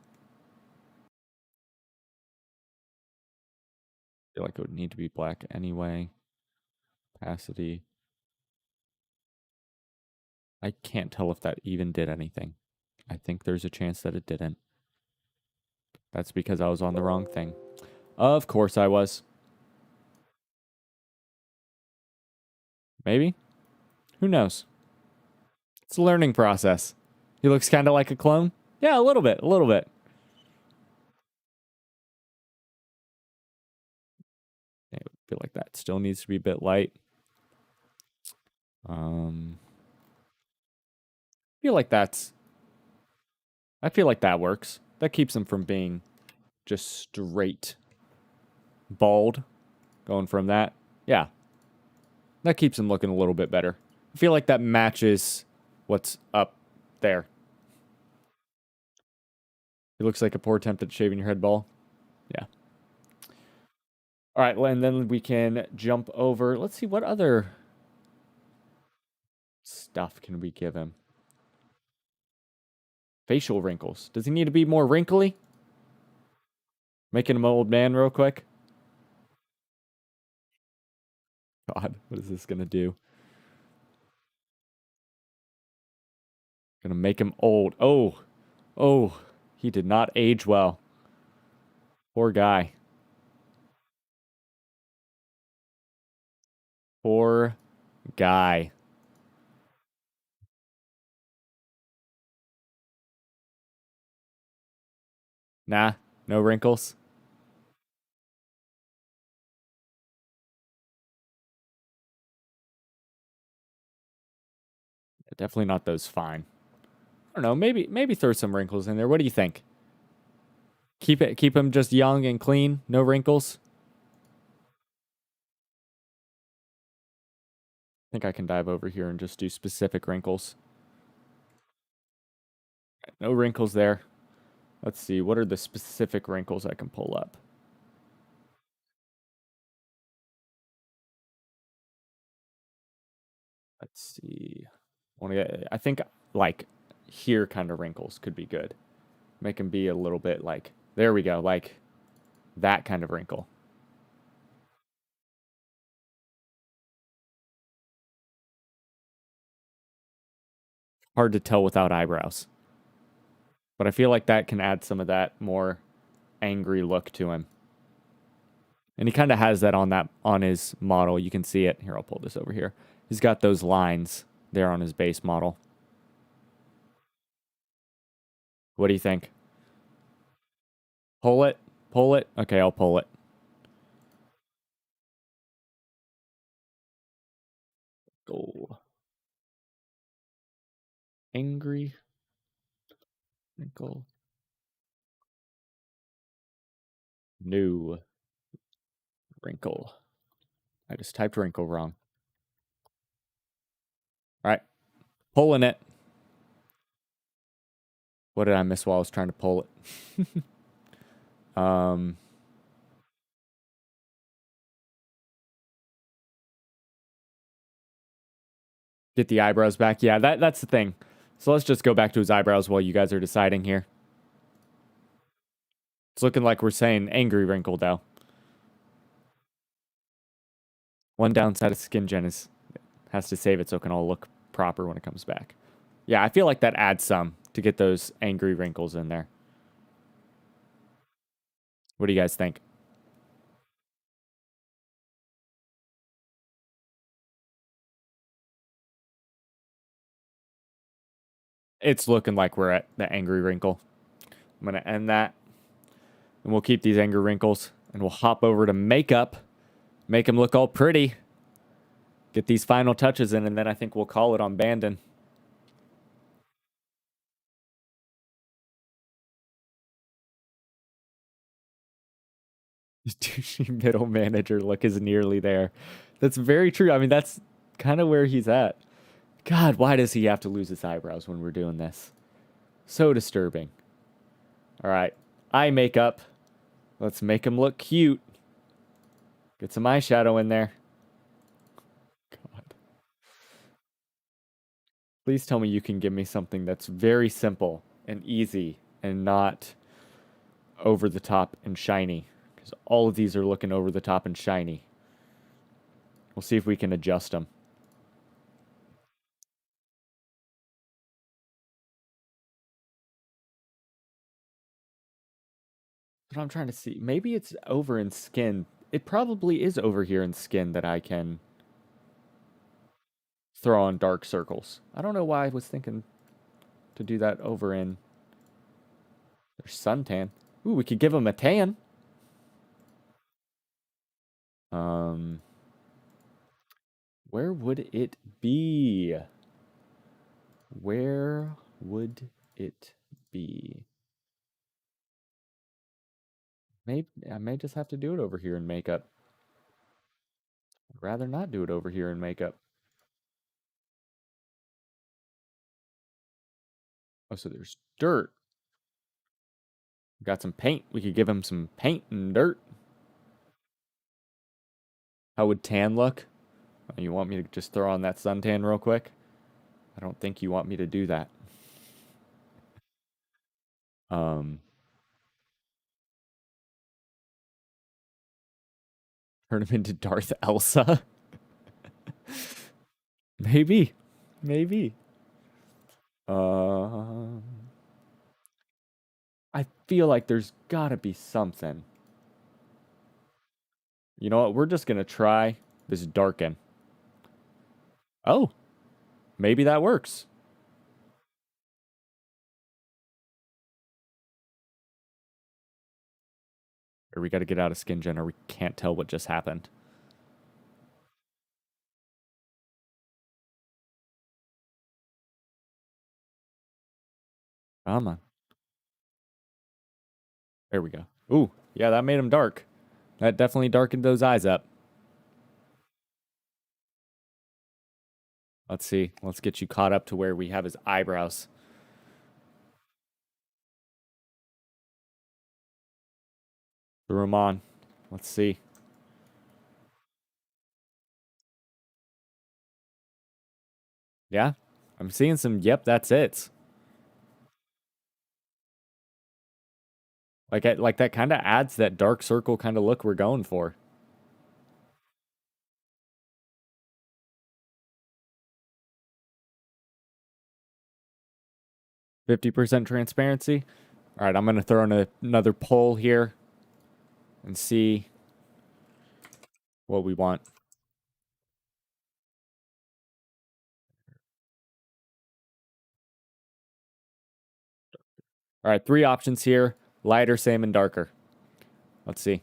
I feel like it would need to be black anyway. Opacity. I can't tell if that even did anything. I think there's a chance that it didn't. That's because I was on the wrong thing. Of course I was. Maybe? Who knows? It's a learning process. He looks kind of like a clone? Yeah, a little bit. I feel like that still needs to be a bit light. I feel like that works. That keeps him from being just straight bald. Going from that. Yeah. That keeps him looking a little bit better. I feel like that matches what's up there. It looks like a poor attempt at shaving your head bald. Yeah. All right, and then we can jump over. Let's see, what other stuff can we give him? Facial wrinkles. Does he need to be more wrinkly? Making him an old man real quick. God, what is this going to do? Gonna make him old. Oh, he did not age well. Poor guy. Poor guy. Nah, no wrinkles. Definitely not those fine. I don't know, maybe throw some wrinkles in there. What do you think? Keep him just young and clean, no wrinkles. I think I can dive over here and just do specific wrinkles. No wrinkles there. Let's see, what are the specific wrinkles I can pull up? Let's see. I think like here kind of wrinkles could be good. Make him be a little bit like, there we go, like that kind of wrinkle. Hard to tell without eyebrows. But I feel like that can add some of that more angry look to him. And he kind of has that on his model. You can see it. Here, I'll pull this over here. He's got those lines there on his base model. What do you think? Pull it? Pull it? Okay, I'll pull it. wrinkle. Angry wrinkle. New wrinkle. I just typed wrinkle wrong. All right. Pulling it. What did I miss while I was trying to pull it? Get the eyebrows back. Yeah, that's the thing. So let's just go back to his eyebrows while you guys are deciding here. It's looking like we're saying angry wrinkle, though. One downside of skin gen is it has to save it so it can all look proper when it comes back. Yeah, I feel like that adds some to get those angry wrinkles in there. What do you guys think? It's looking like we're at the angry wrinkle. I'm going to end that. And we'll keep these angry wrinkles. And we'll hop over to makeup. Make him look all pretty. Get these final touches in. And then I think we'll call it on Bandon. Douchey middle manager look is nearly there. That's very true. I mean, that's kind of where he's at. God, why does he have to lose his eyebrows when we're doing this? So disturbing. All right. Eye makeup. Let's make him look cute. Get some eyeshadow in there. God. Please tell me you can give me something that's very simple and easy and not over the top and shiny. Because all of these are looking over the top and shiny. We'll see if we can adjust them. What I'm trying to see. Maybe it's over in skin. It probably is over here in skin that I can throw on dark circles. I don't know why I was thinking to do that over in their suntan. Ooh, we could give him a tan. Where would it be? Where would it be? Maybe I may just have to do it over here in makeup. I'd rather not do it over here in makeup. Oh, so there's dirt. Got some paint. We could give him some paint and dirt. How would tan look? You want me to just throw on that suntan real quick? I don't think you want me to do that. Turn him into Darth Elsa? Maybe. Maybe. I feel like there's gotta be something. You know what? We're just gonna try this darken. Oh, maybe that works. Or we gotta get out of skin gen or we can't tell what just happened. Come on. There we go. Ooh, yeah, that made him dark. That definitely darkened those eyes up. Let's see. Let's get you caught up to where we have his eyebrows. Threw him on. Let's see. Yeah, I'm seeing some. Yep, that's it. Like that kind of adds that dark circle kind of look we're going for. %50 transparency. All right, I'm gonna throw in another poll here and see what we want. All right, 3 options here: lighter, same, and darker. Let's see.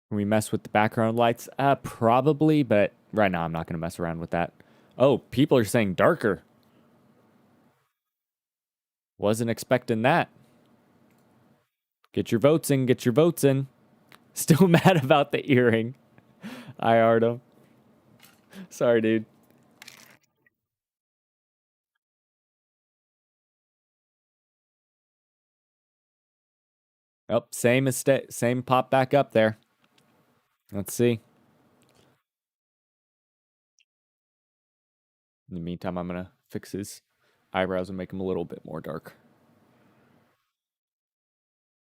Can we mess with the background lights? Probably, but right now I'm not going to mess around with that. Oh, people are saying darker. Wasn't expecting that. Get your votes in, get your votes in. Still mad about the earring. I Artem. Sorry, dude. Oh, same mistake, same pop back up there. Let's see. In the meantime, I'm gonna fix his eyebrows and make them a little bit more dark.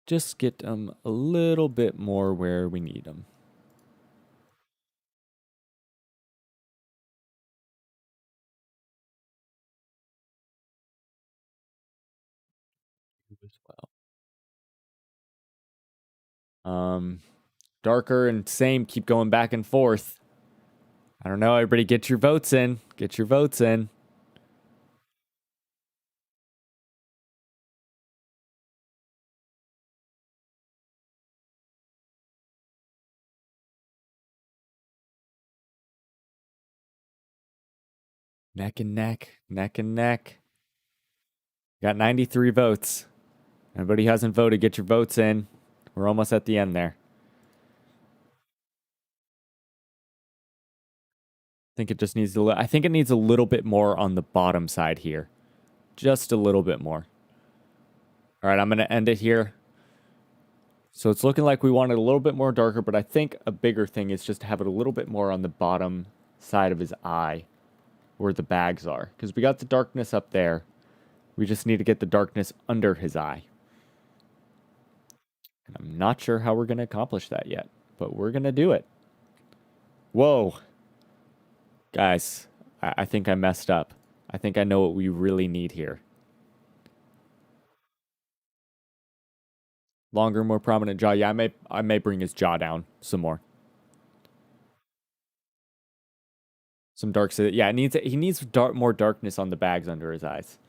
Just get them a little bit more where we need them. As well. Darker and same, keep going back and forth. I don't know, everybody get your votes in. Get your votes in. Neck and neck, neck and neck. Got 93 votes. Anybody who hasn't voted, get your votes in. We're almost at the end there. I think it just needs I think it needs a little bit more on the bottom side here. Just a little bit more. All right, I'm going to end it here. So it's looking like we want it a little bit more darker, but I think a bigger thing is just to have it a little bit more on the bottom side of his eye where the bags are. Because we got the darkness up there. We just need to get the darkness under his eye. And I'm not sure how we're going to accomplish that yet, but we're going to do it. Whoa. Guys, I think I messed up. I think I know what we really need here. Longer, more prominent jaw. Yeah, I may bring his jaw down some more. Some dark. Yeah, he needs more darkness on the bags under his eyes.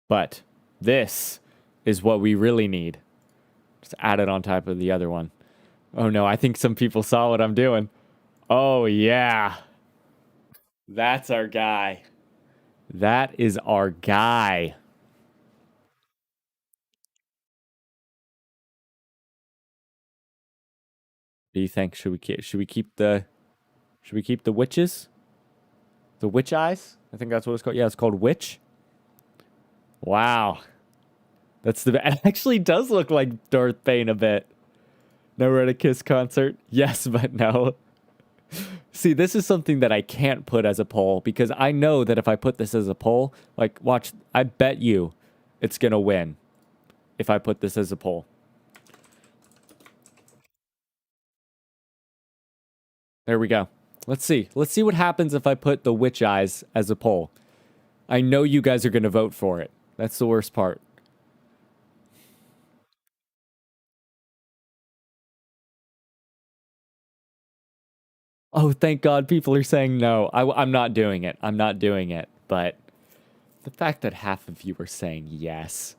But this is what we really need. Just add it on top of the other one. Oh no, I think some people saw what I'm doing. Oh yeah. That's our guy. That is our guy. Do you think should we keep the witches? The witch eyes? I think that's what it's called. Yeah, it's called witch. Wow. It actually does look like Darth Bane a bit. Never at a Kiss concert. Yes, but no. See, this is something that I can't put as a poll because I know that if I put this as a poll, like, watch, I bet you it's going to win if I put this as a poll. There we go. Let's see. Let's see what happens if I put the witch eyes as a poll. I know you guys are going to vote for it. That's the worst part. Oh, thank God people are saying no. I'm not doing it. I'm not doing it. But the fact that half of you are saying yes.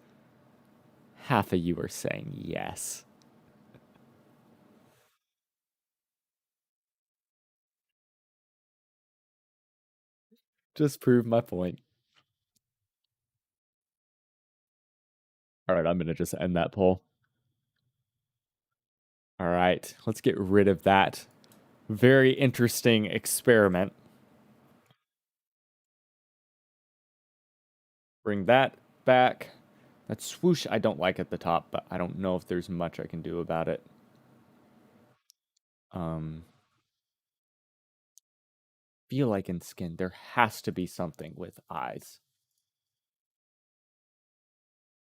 Half of you are saying yes. Just prove my point. All right, I'm going to just end that poll. All right, let's get rid of that very interesting experiment. Bring that back. That swoosh, I don't like at the top, but I don't know if there's much I can do about it. Feel like in skin, there has to be something with eyes.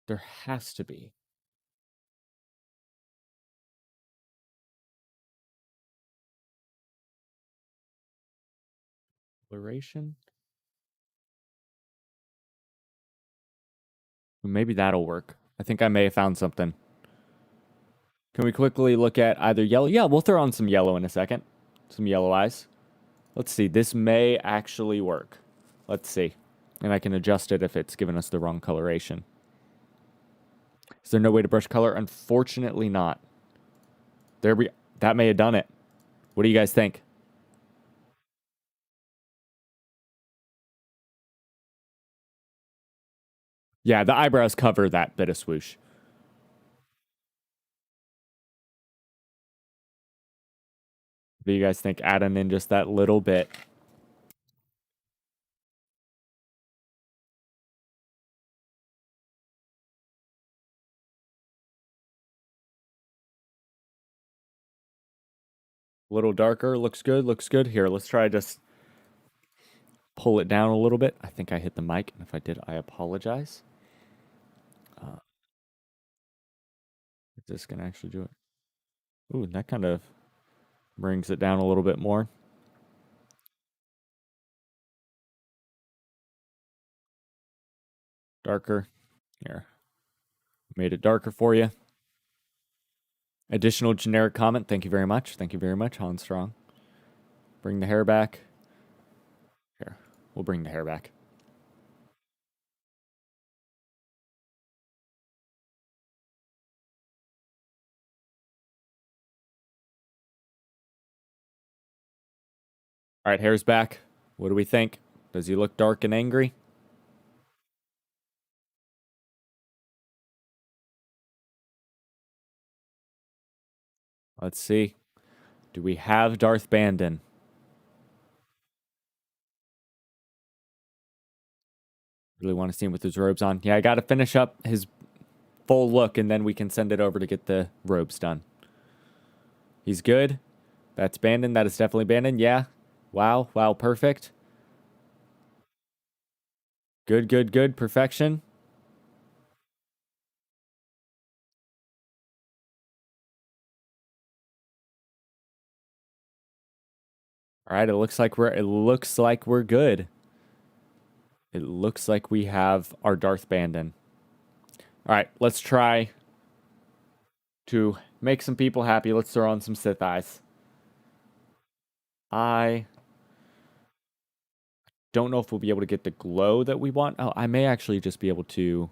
There has to be. Coloration? Maybe that'll work. I think I may have found something. Can we quickly look at either yellow? Yeah, we'll throw on some yellow in a second. Some yellow eyes. Let's see. This may actually work. Let's see. And I can adjust it if it's given us the wrong coloration. Is there no way to brush color? Unfortunately not. That may have done it. What do you guys think? Yeah, the eyebrows cover that bit of swoosh. What do you guys think? Adding in just that little bit. A little darker. Looks good. Looks good. Here, let's try just pull it down a little bit. I think I hit the mic, and if I did, I apologize. Is this going to actually do it? Ooh, that kind of brings it down a little bit more. Darker. Here. Made it darker for you. Additional generic comment. Thank you very much. Thank you very much, Han Strong. Bring the hair back. Here. We'll bring the hair back. All right, hair's back. What do we think? Does he look dark and angry? Let's see. Do we have Darth Bandon? Really want to see him with his robes on. Yeah, I got to finish up his full look, and then we can send it over to get the robes done. He's good. That's Bandon. That is definitely Bandon. Yeah. Wow. Wow. Perfect. Good, good, good. Perfection. All right, it looks like we're good. It looks like we have our Darth Bandon. All right, let's try to make some people happy. Let's throw on some Sith Eyes. I don't know if we'll be able to get the glow that we want. Oh, I may actually just be able to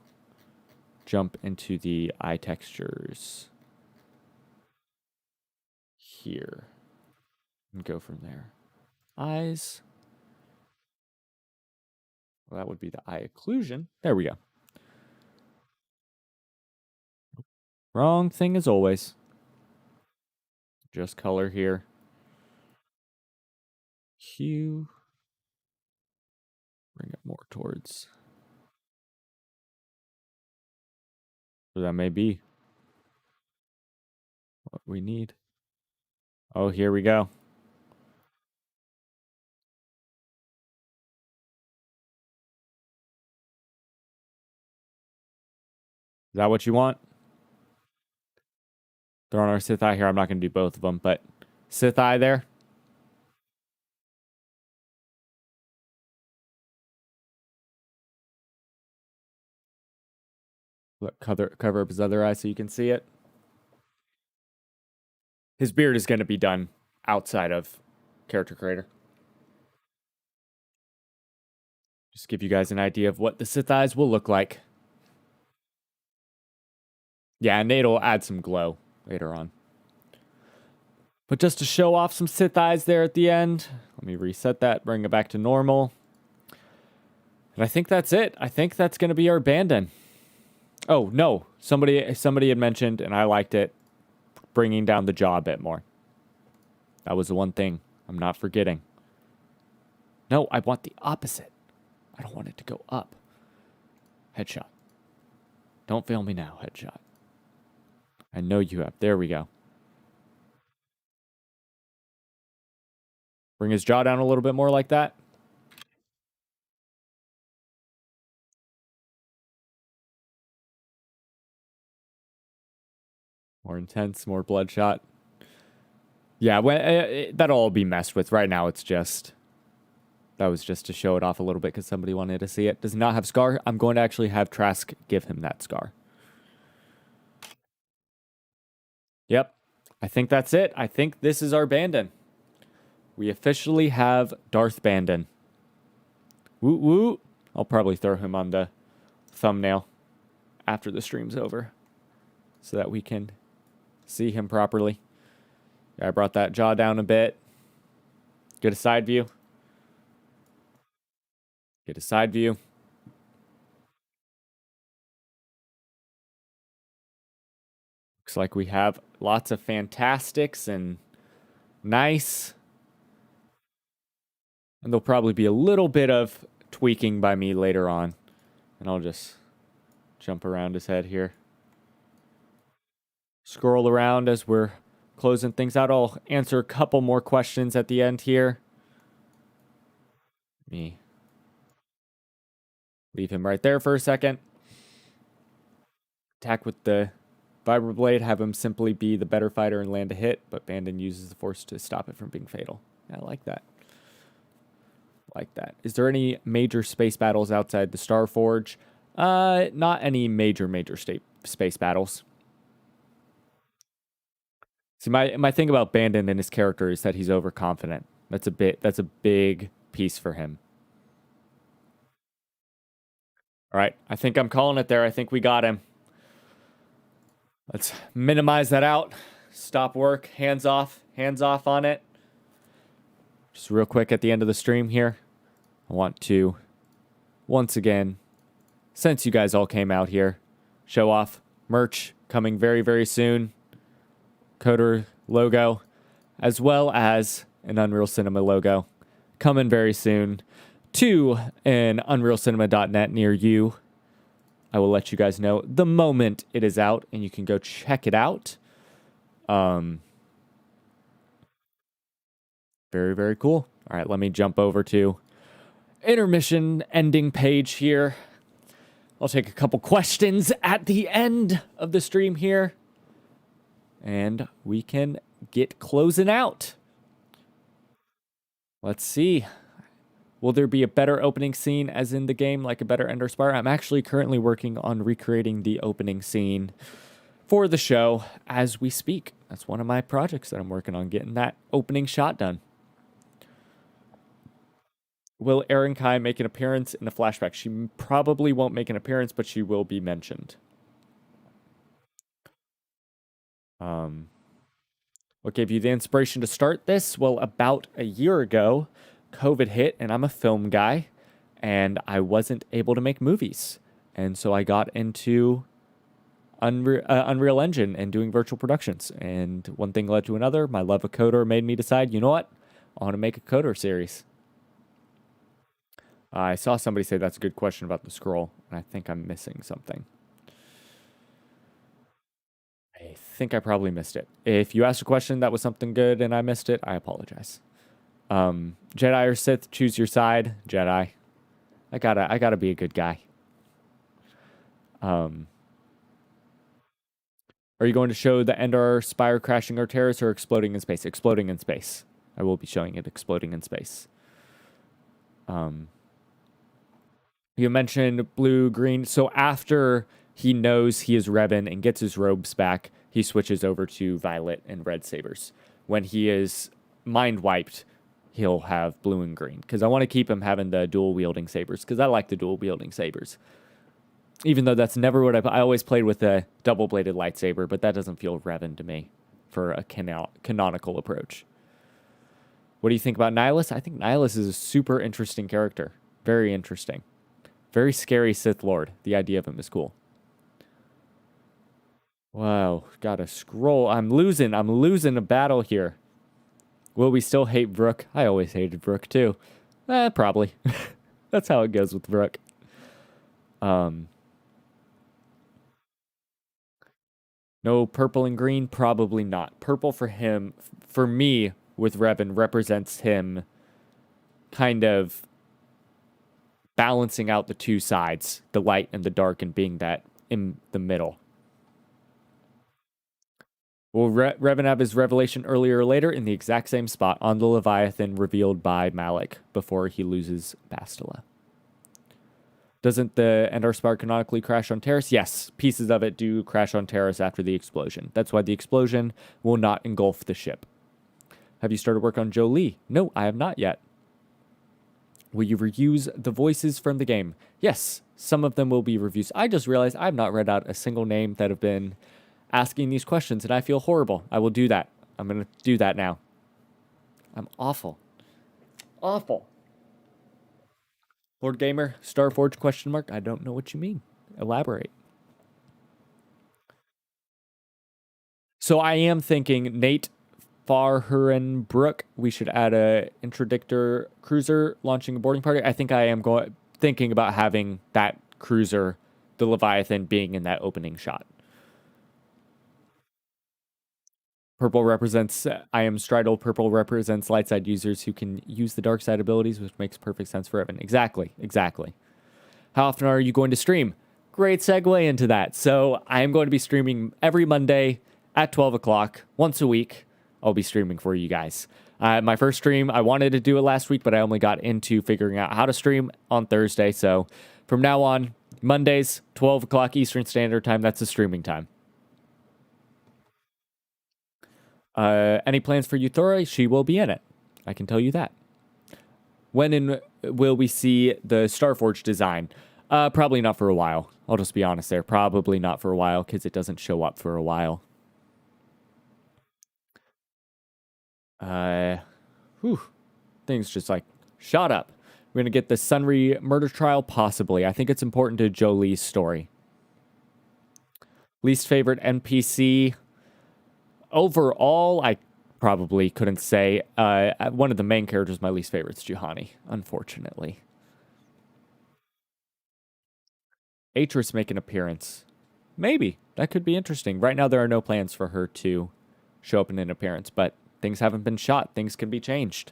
jump into the eye textures here and go from there. Eyes. Well, that would be the eye occlusion. There we go. Wrong thing as always. Just color here. Hue. Bring it more towards. So that may be what we need. Oh, here we go. Is that what you want? Throw on our Sith Eye here. I'm not going to do both of them, but Sith Eye there. Look, cover up his other eye so you can see it. His beard is going to be done outside of Character Creator. Just give you guys an idea of what the Sith Eyes will look like. Yeah, and it'll add some glow later on. But just to show off some Sith Eyes there at the end, let me reset that, bring it back to normal. And I think that's it. I think that's going to be our Bandon. Oh, no. Somebody had mentioned, and I liked it, bringing down the jaw a bit more. That was the one thing I'm not forgetting. No, I want the opposite. I don't want it to go up. Headshot. Don't fail me now, headshot. I know you have. There we go. Bring his jaw down a little bit more like that. More intense, more bloodshot. Yeah, that'll all be messed with. Right now, it's just... That was just to show it off a little bit because somebody wanted to see it. Does not have scar. I'm going to actually have Trask give him that scar. Yep. I think that's it. I think this is our Bandon. We officially have Darth Bandon. Woot woot. I'll probably throw him on the thumbnail after the stream's over. so that we can see him properly. I brought that jaw down a bit. Get a side view. Get a side view. Looks like we have lots of fantastics and nice. And there'll probably be a little bit of tweaking by me later on. And I'll just jump around his head here. Scroll around as we're closing things out. I'll answer a couple more questions at the end here. Me. Leave him right there for a second. Attack with the Vibroblade. Have him simply be the better fighter and land a hit, but Bandon uses the Force to stop it from being fatal. I like that. Like that. Is there any major space battles outside the Star Forge? Not any major space battles. See, my thing about Bandon and his character is that he's overconfident. That's a big piece for him. All right, I think I'm calling it there. I think we got him. Let's minimize that out. Stop work. Hands off on it. Just real quick at the end of the stream here, I want to, once again, since you guys all came out here, show off merch coming very, very soon. Coder logo, as well as an Unreal Cinema logo coming very soon to an unrealcinema.net near you. I will let you guys know the moment it is out, and you can go check it out. Very, very cool. All right, let me jump over to intermission ending page here. I'll take a couple questions at the end of the stream here, and we can get closing out. Let's see. Will there be a better opening scene as in the game, like a better Ender Spire? I'm actually currently working on recreating the opening scene for the show as we speak. That's one of my projects that I'm working on, getting that opening shot done. Will Erin Kai make an appearance in the flashback? She probably won't make an appearance, but she will be mentioned. What gave you the inspiration to start this? Well, about a year ago, COVID hit, and I'm a film guy, and I wasn't able to make movies. And so I got into Unreal Engine and doing virtual productions. And one thing led to another. My love of Coder made me decide, you know what? I want to make a Coder series. I saw somebody say that's a good question about the scroll, and I think I'm missing something. I think I probably missed it. If you asked a question that was something good and I missed it, I apologize. Jedi or Sith, choose your side. Jedi. I gotta be a good guy. Are you going to show the Endar Spire crashing Arteris or exploding in space? Exploding in space. I will be showing it exploding in space. You mentioned blue, green. So after he knows he is Revan and gets his robes back, he switches over to violet and red sabers. When he is mind wiped, he'll have blue and green. Because I want to keep him having the dual wielding sabers. Because I like the dual wielding sabers. Even though that's never what I always played with a double bladed lightsaber, but that doesn't feel Revan to me for a canonical approach. What do you think about Nihilus? I think Nihilus is a super interesting character. Very interesting. Very scary Sith Lord. The idea of him is cool. Wow, gotta scroll. I'm losing a battle here. Will we still hate Vrook? I always hated Vrook too. Probably. That's how it goes with Vrook. No purple and green? Probably not. Purple for him, for me, with Revan, represents him kind of balancing out the two sides, the light and the dark, and being that in the middle. Will Revan have his revelation earlier or later? In the exact same spot, on the Leviathan revealed by Malik before he loses Bastila. Doesn't the Endar Spire canonically crash on Terrace? Yes, pieces of it do crash on Terrace after the explosion. That's why the explosion will not engulf the ship. Have you started work on Jolie? No, I have not yet. Will you reuse the voices from the game? Yes, some of them will be reviews. I just realized I have not read out a single name that have been asking these questions, and I feel horrible. I will do that. I'm going to do that now. I'm awful. Awful. Lord Gamer, Starforge question mark. I don't know what you mean. Elaborate. So I am thinking Nate Farhurenbrook, we should add a interdictor cruiser launching a boarding party. I think I am thinking about having that cruiser, the Leviathan, being in that opening shot. Purple represents, I am Stridal. Purple represents light side users who can use the dark side abilities, which makes perfect sense for Revan. Exactly. How often are you going to stream? Great segue into that. So I am going to be streaming every Monday at 12 o'clock, once a week. I'll be streaming for you guys. My first stream, I wanted to do it last week, but I only got into figuring out how to stream on Thursday. So from now on, Mondays, 12 o'clock Eastern Standard Time, that's the streaming time. Any plans for Euthora? She will be in it. I can tell you that. When will we see the Starforge design? Probably not for a while. I'll just be honest there. Probably not for a while because it doesn't show up for a while. Things just like shot up. We're gonna get the Sunry murder trial, possibly. I think it's important to Jolie's story. Least favorite NPC. Overall, I probably couldn't say. One of the main characters, my least favorite is Juhani, unfortunately. Atris make an appearance. Maybe. That could be interesting. Right now, there are no plans for her to show up in an appearance, but things haven't been shot. Things can be changed.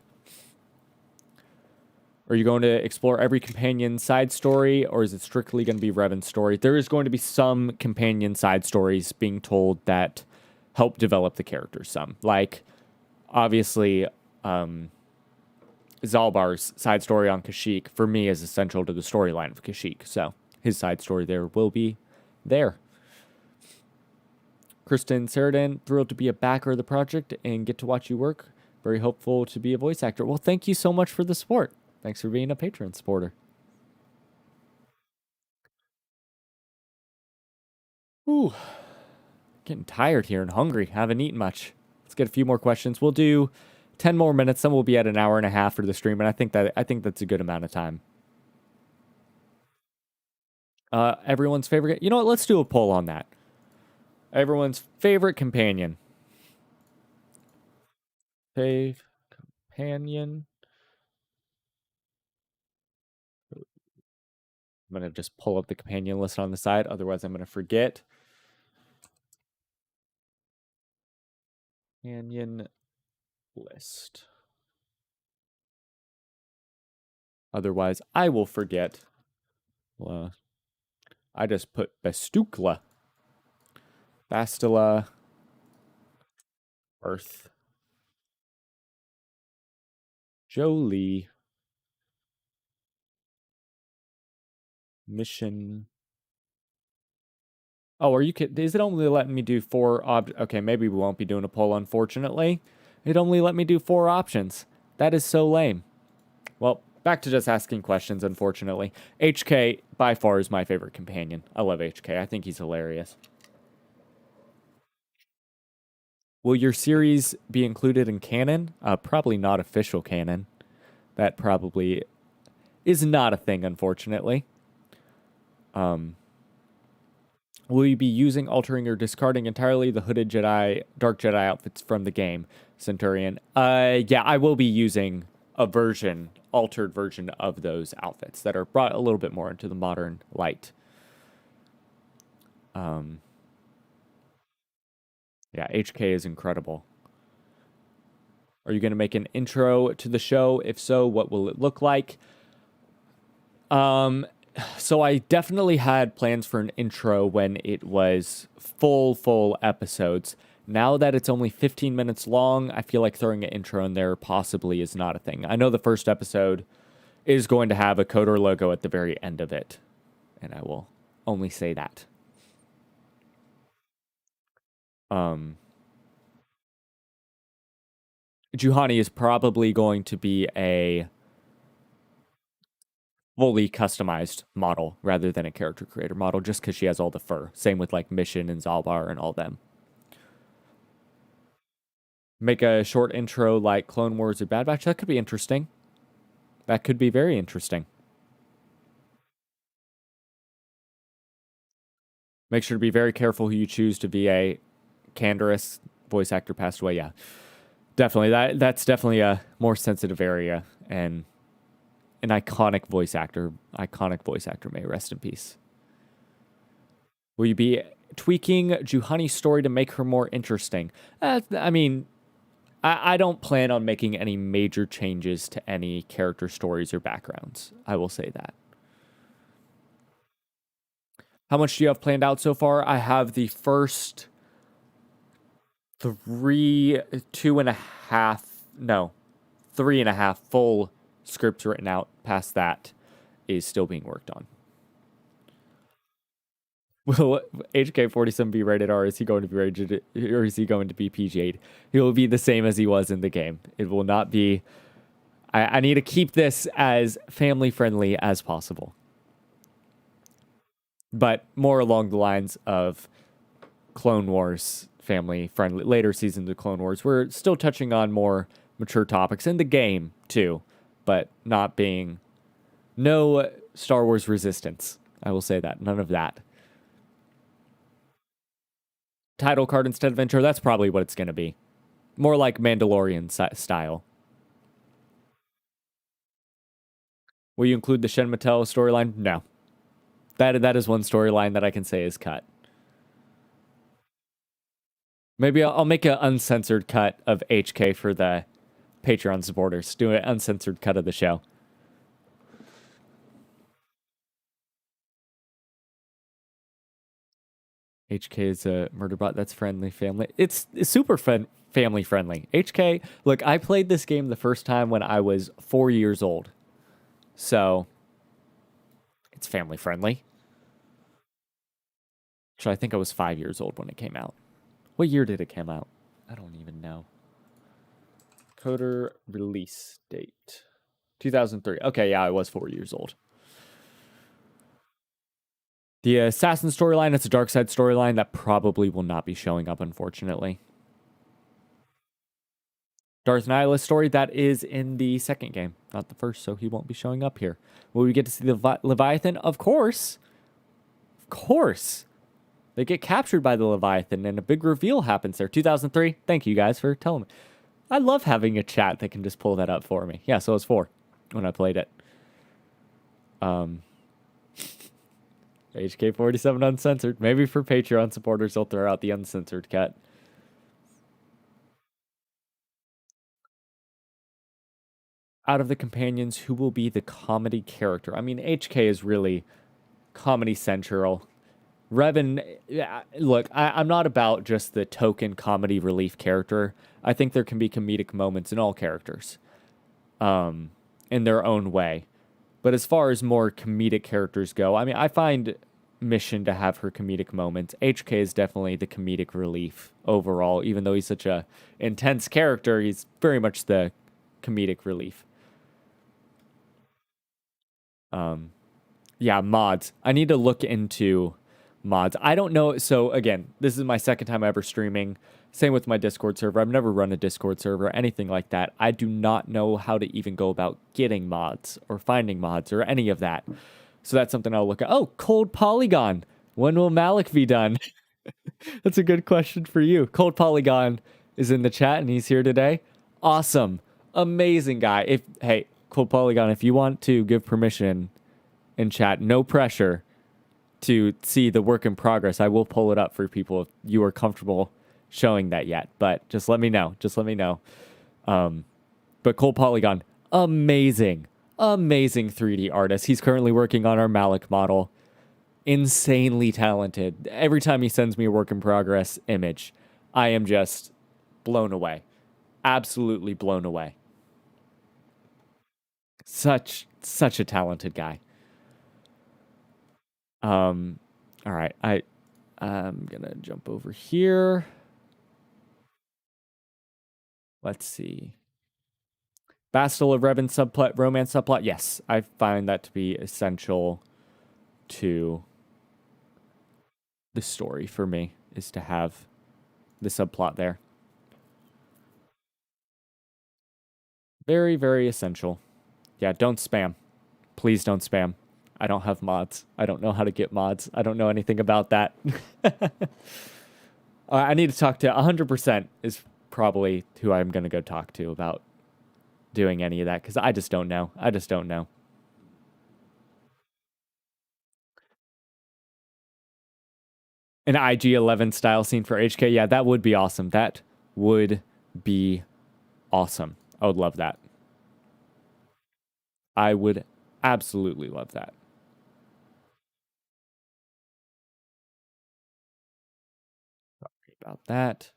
Are you going to explore every companion side story, or is it strictly going to be Revan's story? There is going to be some companion side stories being told that help develop the characters some. Like, obviously, Zalbar's side story on Kashyyyk, for me, is essential to the storyline of Kashyyyk. So, his side story there will be there. Kristen Sheridan, thrilled to be a backer of the project and get to watch you work. Very hopeful to be a voice actor. Well, thank you so much for the support. Thanks for being a Patreon supporter. Ooh, getting tired here and hungry. Haven't eaten much. Let's get a few more questions. We'll do 10 more minutes. Then we'll be at an hour and a half for the stream, and I think that's a good amount of time. Everyone's favorite. You know what? Let's do a poll on that. Everyone's favorite companion. Companion. I'm going to just pull up the companion list on the side. Otherwise, I'm going to forget. Companion list. Otherwise, I will forget. I just put Bastukla. Bastila. Earth. Jolie. Mission. Oh, are you kidding? Is it only letting me do 4 Okay, maybe we won't be doing a poll, unfortunately. It only let me do 4 options. That is so lame. Well, back to just asking questions, unfortunately. HK, by far, is my favorite companion. I love HK. I think he's hilarious. Will your series be included in canon? Probably not official canon. That probably is not a thing, unfortunately. Will you be using, altering, or discarding entirely the hooded Jedi, Dark Jedi outfits from the game, Centurion? Yeah, I will be using a altered version of those outfits that are brought a little bit more into the modern light. Yeah, HK is incredible. Are you going to make an intro to the show? If so, what will it look like? So I definitely had plans for an intro when it was full episodes. Now that it's only 15 minutes long, I feel like throwing an intro in there possibly is not a thing. I know the first episode is going to have a Coder logo at the very end of it, and I will only say that. Juhani is probably going to be a fully customized model rather than a character creator model, just because she has all the fur. Same with like Mission and Zalbar and all them. Make a short intro like Clone Wars or Bad Batch. That could be interesting. That could be very interesting. Make sure to be very careful who you choose to be a Canderous voice actor passed away. Yeah, definitely. That's definitely a more sensitive area, and an iconic voice actor. Iconic voice actor may rest in peace. Will you be tweaking Juhani's story to make her more interesting? I mean, I don't plan on making any major changes to any character stories or backgrounds. I will say that. How much do you have planned out so far? I have the first three, 2.5, no, 3.5 full scripts written out. Past that is still being worked on. Will HK47 be rated R? Is he going to be rated, or is he going to be PG-8? He will be the same as he was in the game. It will not be. I need to keep this as family friendly as possible, but more along the lines of Clone Wars family friendly. Later seasons of Clone Wars, we're still touching on more mature topics in the game too, but not being no Star Wars resistance. I will say that. None of that. Title card instead of intro, that's probably what it's going to be. More like Mandalorian style. Will you include the Shen Mattel storyline? No. That is one storyline that I can say is cut. Maybe I'll make an uncensored cut of HK for the Patreon supporters. Do an uncensored cut of the show. HK is a murder bot that's friendly family. It's super family friendly. HK, look, I played this game the first time when I was 4 years old. So it's family friendly. So I think I was 5 years old when it came out. What year did it come out? I don't even know. Encoder release date. 2003. Okay, yeah, I was 4 years old. The Assassin storyline, it's a dark side storyline that probably will not be showing up, unfortunately. Darth Nihilus story, that is in the second game, not the first, so he won't be showing up here. Will we get to see the Leviathan? Of course. Of course. They get captured by the Leviathan, and a big reveal happens there. 2003. Thank you guys for telling me. I love having a chat that can just pull that up for me. Yeah, so it was 4 when I played it. HK47 uncensored. Maybe for Patreon supporters, they'll throw out the uncensored cut. Out of the companions, who will be the comedy character? I mean, HK is really comedy central. Revan, look, I'm not about just the token comedy relief character. I think there can be comedic moments in all characters, in their own way. But as far as more comedic characters go, I mean, I find Mission to have her comedic moments. HK is definitely the comedic relief overall. Even though he's such a intense character, he's very much the comedic relief. Yeah, mods. I need to look into mods. I don't know. So again, this is my second time ever streaming. Same with my Discord server. I've never run a Discord server, anything like that. I do not know how to even go about getting mods or finding mods or any of that. So that's something I'll look at. Oh, Cold Polygon. When will Malik be done? That's a good question for you. Cold Polygon is in the chat and he's here today. Awesome. Amazing guy. Hey, Cold Polygon, if you want to give permission in chat, no pressure to see the work in progress. I will pull it up for people if you are comfortable showing that yet. But just let me know. Just let me know. But Cold Polygon, amazing 3D artist. He's currently working on our Malik model. Insanely talented. Every time he sends me a work in progress image, I am just blown away. Absolutely blown away. Such a talented guy. All right. I'm gonna jump over here. Let's see. Bastille of Revan subplot, romance subplot. Yes, I find that to be essential to the story for me, is to have the subplot there. Very, very essential. Yeah, don't spam. Please don't spam. I don't have mods. I don't know how to get mods. I don't know anything about that. I need to talk to 100% is probably who I'm going to go talk to about doing any of that because I just don't know. I just don't know. An IG-11 style scene for HK. Yeah, that would be awesome. That would be awesome. I would love that. I would absolutely love that. Sorry about that.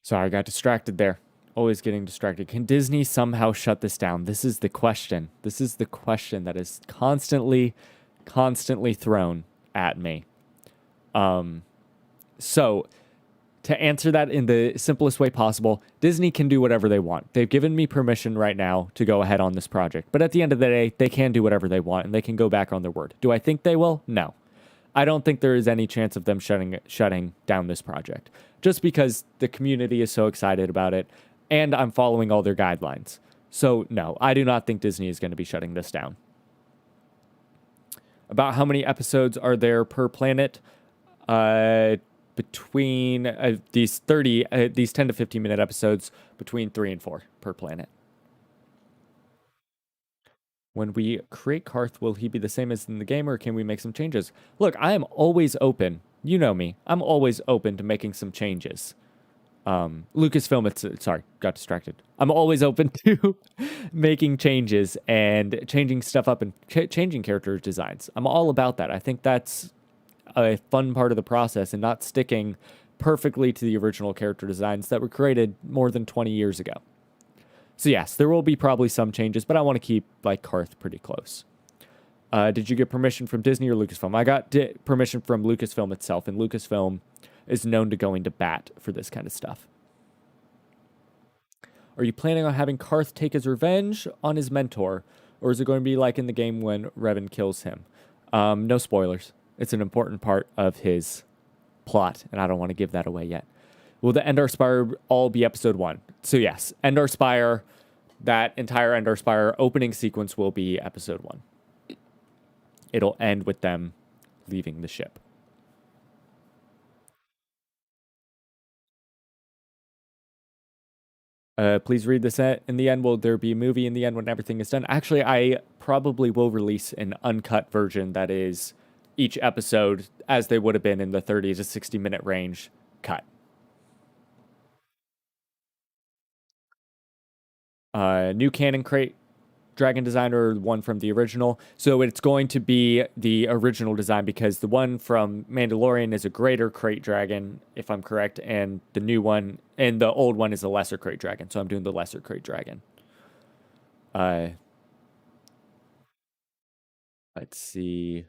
Sorry, I got distracted there. Always getting distracted. Can Disney somehow shut this down? This is the question. This is the question that is constantly thrown at me. So to answer that in the simplest way possible, Disney can do whatever they want. They've given me permission right now to go ahead on this project. But at the end of the day, they can do whatever they want and they can go back on their word. Do I think they will? No. I don't think there is any chance of them shutting down this project. Just because the community is so excited about it and I'm following all their guidelines. So no, I do not think Disney is going to be shutting this down. About how many episodes are there per planet? Between these 10 to 15 minute episodes, between 3 and 4 per planet. When we create Karth, will he be the same as in the game, or can we make some changes? Look, I am always open. You know me. I'm always open to making some changes. Lucasfilm, sorry, got distracted. I'm always open to making changes and changing stuff up and changing character designs. I'm all about that. I think that's a fun part of the process and not sticking perfectly to the original character designs that were created more than 20 years ago. So yes, there will be probably some changes, but I want to keep like Karth pretty close. Did you get permission from Disney or Lucasfilm? I got permission from Lucasfilm itself, and Lucasfilm is known to going to bat for this kind of stuff. Are you planning on having Karth take his revenge on his mentor, or is it going to be like in the game when Revan kills him? No spoilers. It's an important part of his plot, and I don't want to give that away yet. Will the Endar Spire all be episode 1? So yes, Endar Spire, that entire Endar Spire opening sequence will be episode 1. It'll end with them leaving the ship. Please read this in the end. Will there be a movie in the end when everything is done? Actually, I probably will release an uncut version that is each episode, as they would have been in the 30 to 60 minute range, cut. New canon crate dragon design or one from the original. So it's going to be the original design because the one from Mandalorian is a greater crate dragon, if I'm correct, and the new one and the old one is a lesser crate dragon. So I'm doing the lesser crate dragon. Let's see.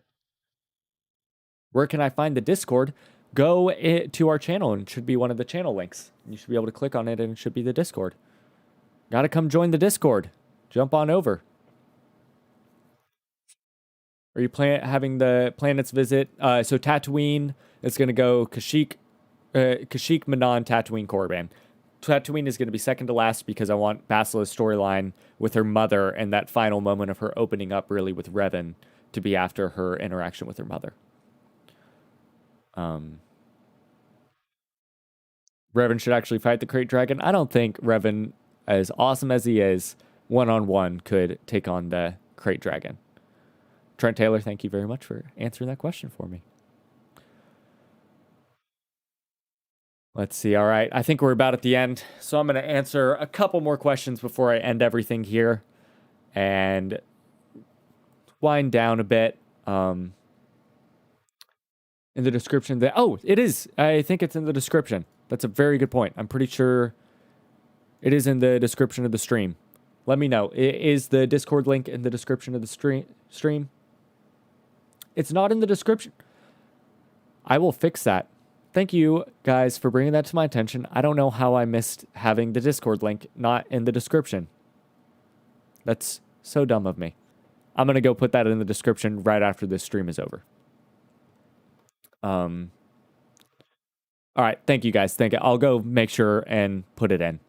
Where can I find the Discord? Go to our channel and it should be one of the channel links. You should be able to click on it and it should be the Discord. Gotta come join the Discord. Jump on over. Are you having the planets visit? So Tatooine is going to go Kashyyyk, Manon, Tatooine, Korriban. Tatooine is going to be second to last because I want Basila's storyline with her mother and that final moment of her opening up really with Revan to be after her interaction with her mother. Revan should actually fight the Krayt Dragon. I don't think Revan, as awesome as he is, one-on-one could take on the Krayt Dragon. Trent Taylor, thank you very much for answering that question for me. Let's see. All right. I think we're about at the end. So I'm going to answer a couple more questions before I end everything here and wind down a bit. In the description it is. I think it's in the description. That's a very good point. I'm pretty sure it is in the description of the stream. Let me know. Is the Discord link in the description of the stream? It's not in the description. I will fix that. Thank you guys for bringing that to my attention. I don't know how I missed having the Discord link not in the description. That's so dumb of me. I'm going to go put that in the description right after this stream is over. All right. Thank you guys. Thank you. I'll go make sure and put it in.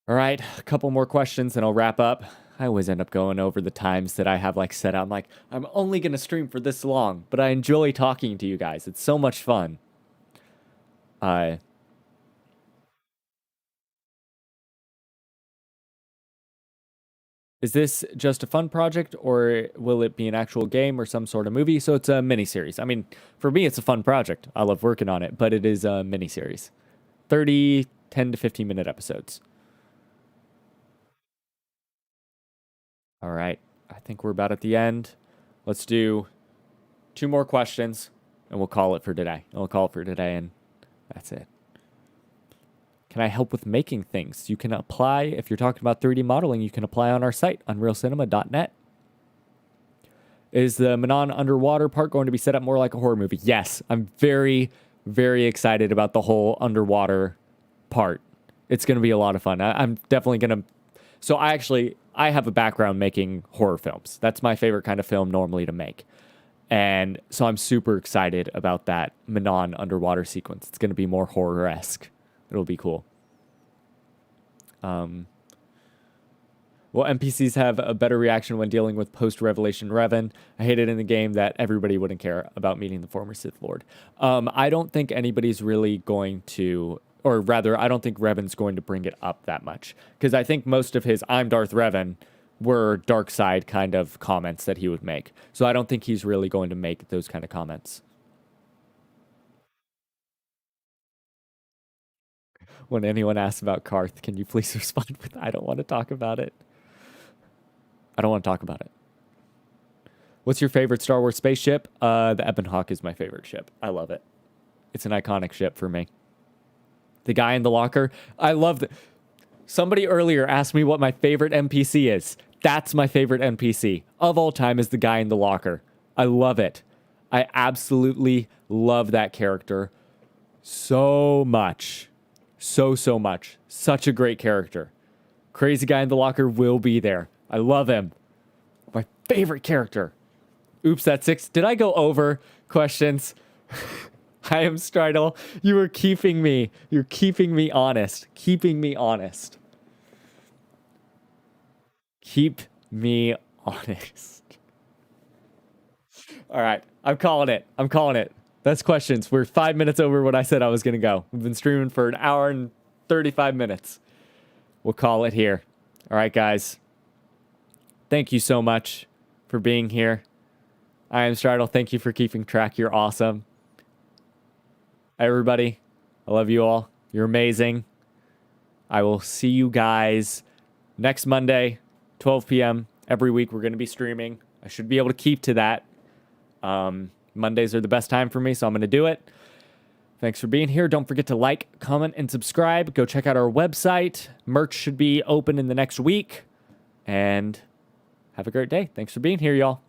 All right, a couple more questions and I'll wrap up. I always end up going over the times that I have like set out. I'm like, I'm only going to stream for this long, but I enjoy talking to you guys. It's so much fun. Is this just a fun project or will it be an actual game or some sort of movie? So it's a mini-series. I mean, for me, it's a fun project. I love working on it, but it is a mini-series. 30, 10 to 15 minute episodes. All right. I think we're about at the end. Let's do 2 more questions and we'll call it for today. We'll call it for today and that's it. Can I help with making things? You can apply, if you're talking about 3D modeling, you can apply on our site, unrealcinema.net. Is the Manon underwater part going to be set up more like a horror movie? Yes, I'm very, very excited about the whole underwater part. It's going to be a lot of fun. I'm definitely going to... So I have a background making horror films. That's my favorite kind of film normally to make. And so I'm super excited about that Manon underwater sequence. It's going to be more horror-esque. It'll be cool. Will NPCs have a better reaction when dealing with post-revelation Revan? I hate it in the game that everybody wouldn't care about meeting the former Sith Lord. I don't think anybody's really going to, or rather, I don't think Revan's going to bring it up that much. Because I think most of his I'm Darth Revan were dark side kind of comments that he would make. So I don't think he's really going to make those kind of comments. When anyone asks about Karth, can you please respond with, I don't want to talk about it. I don't want to talk about it. What's your favorite Star Wars spaceship? The Ebonhawk is my favorite ship. I love it. It's an iconic ship for me. The guy in the locker. I love it. Somebody earlier asked me what my favorite NPC is. That's my favorite NPC of all time is the guy in the locker. I love it. I absolutely love that character so much. So much. Such a great character. Crazy guy in the locker will be there. I love him. My favorite character. Oops, that's 6. Did I go over questions? I am Stridle. You are keeping me. You're keeping me honest. Keeping me honest. Keep me honest. All right. I'm calling it. I'm calling it. That's questions. We're 5 minutes over what I said I was going to go. We've been streaming for an hour and 35 minutes. We'll call it here. All right, guys. Thank you so much for being here. I am Stridle. Thank you for keeping track. You're awesome. Everybody, I love you all. You're amazing. I will see you guys next Monday, 12 p.m. Every week we're going to be streaming. I should be able to keep to that. Mondays are the best time for me, so I'm going to do it. Thanks for being here. Don't forget to like, comment, and subscribe. Go check out our website. Merch should be open in the next week. And have a great day. Thanks for being here, y'all.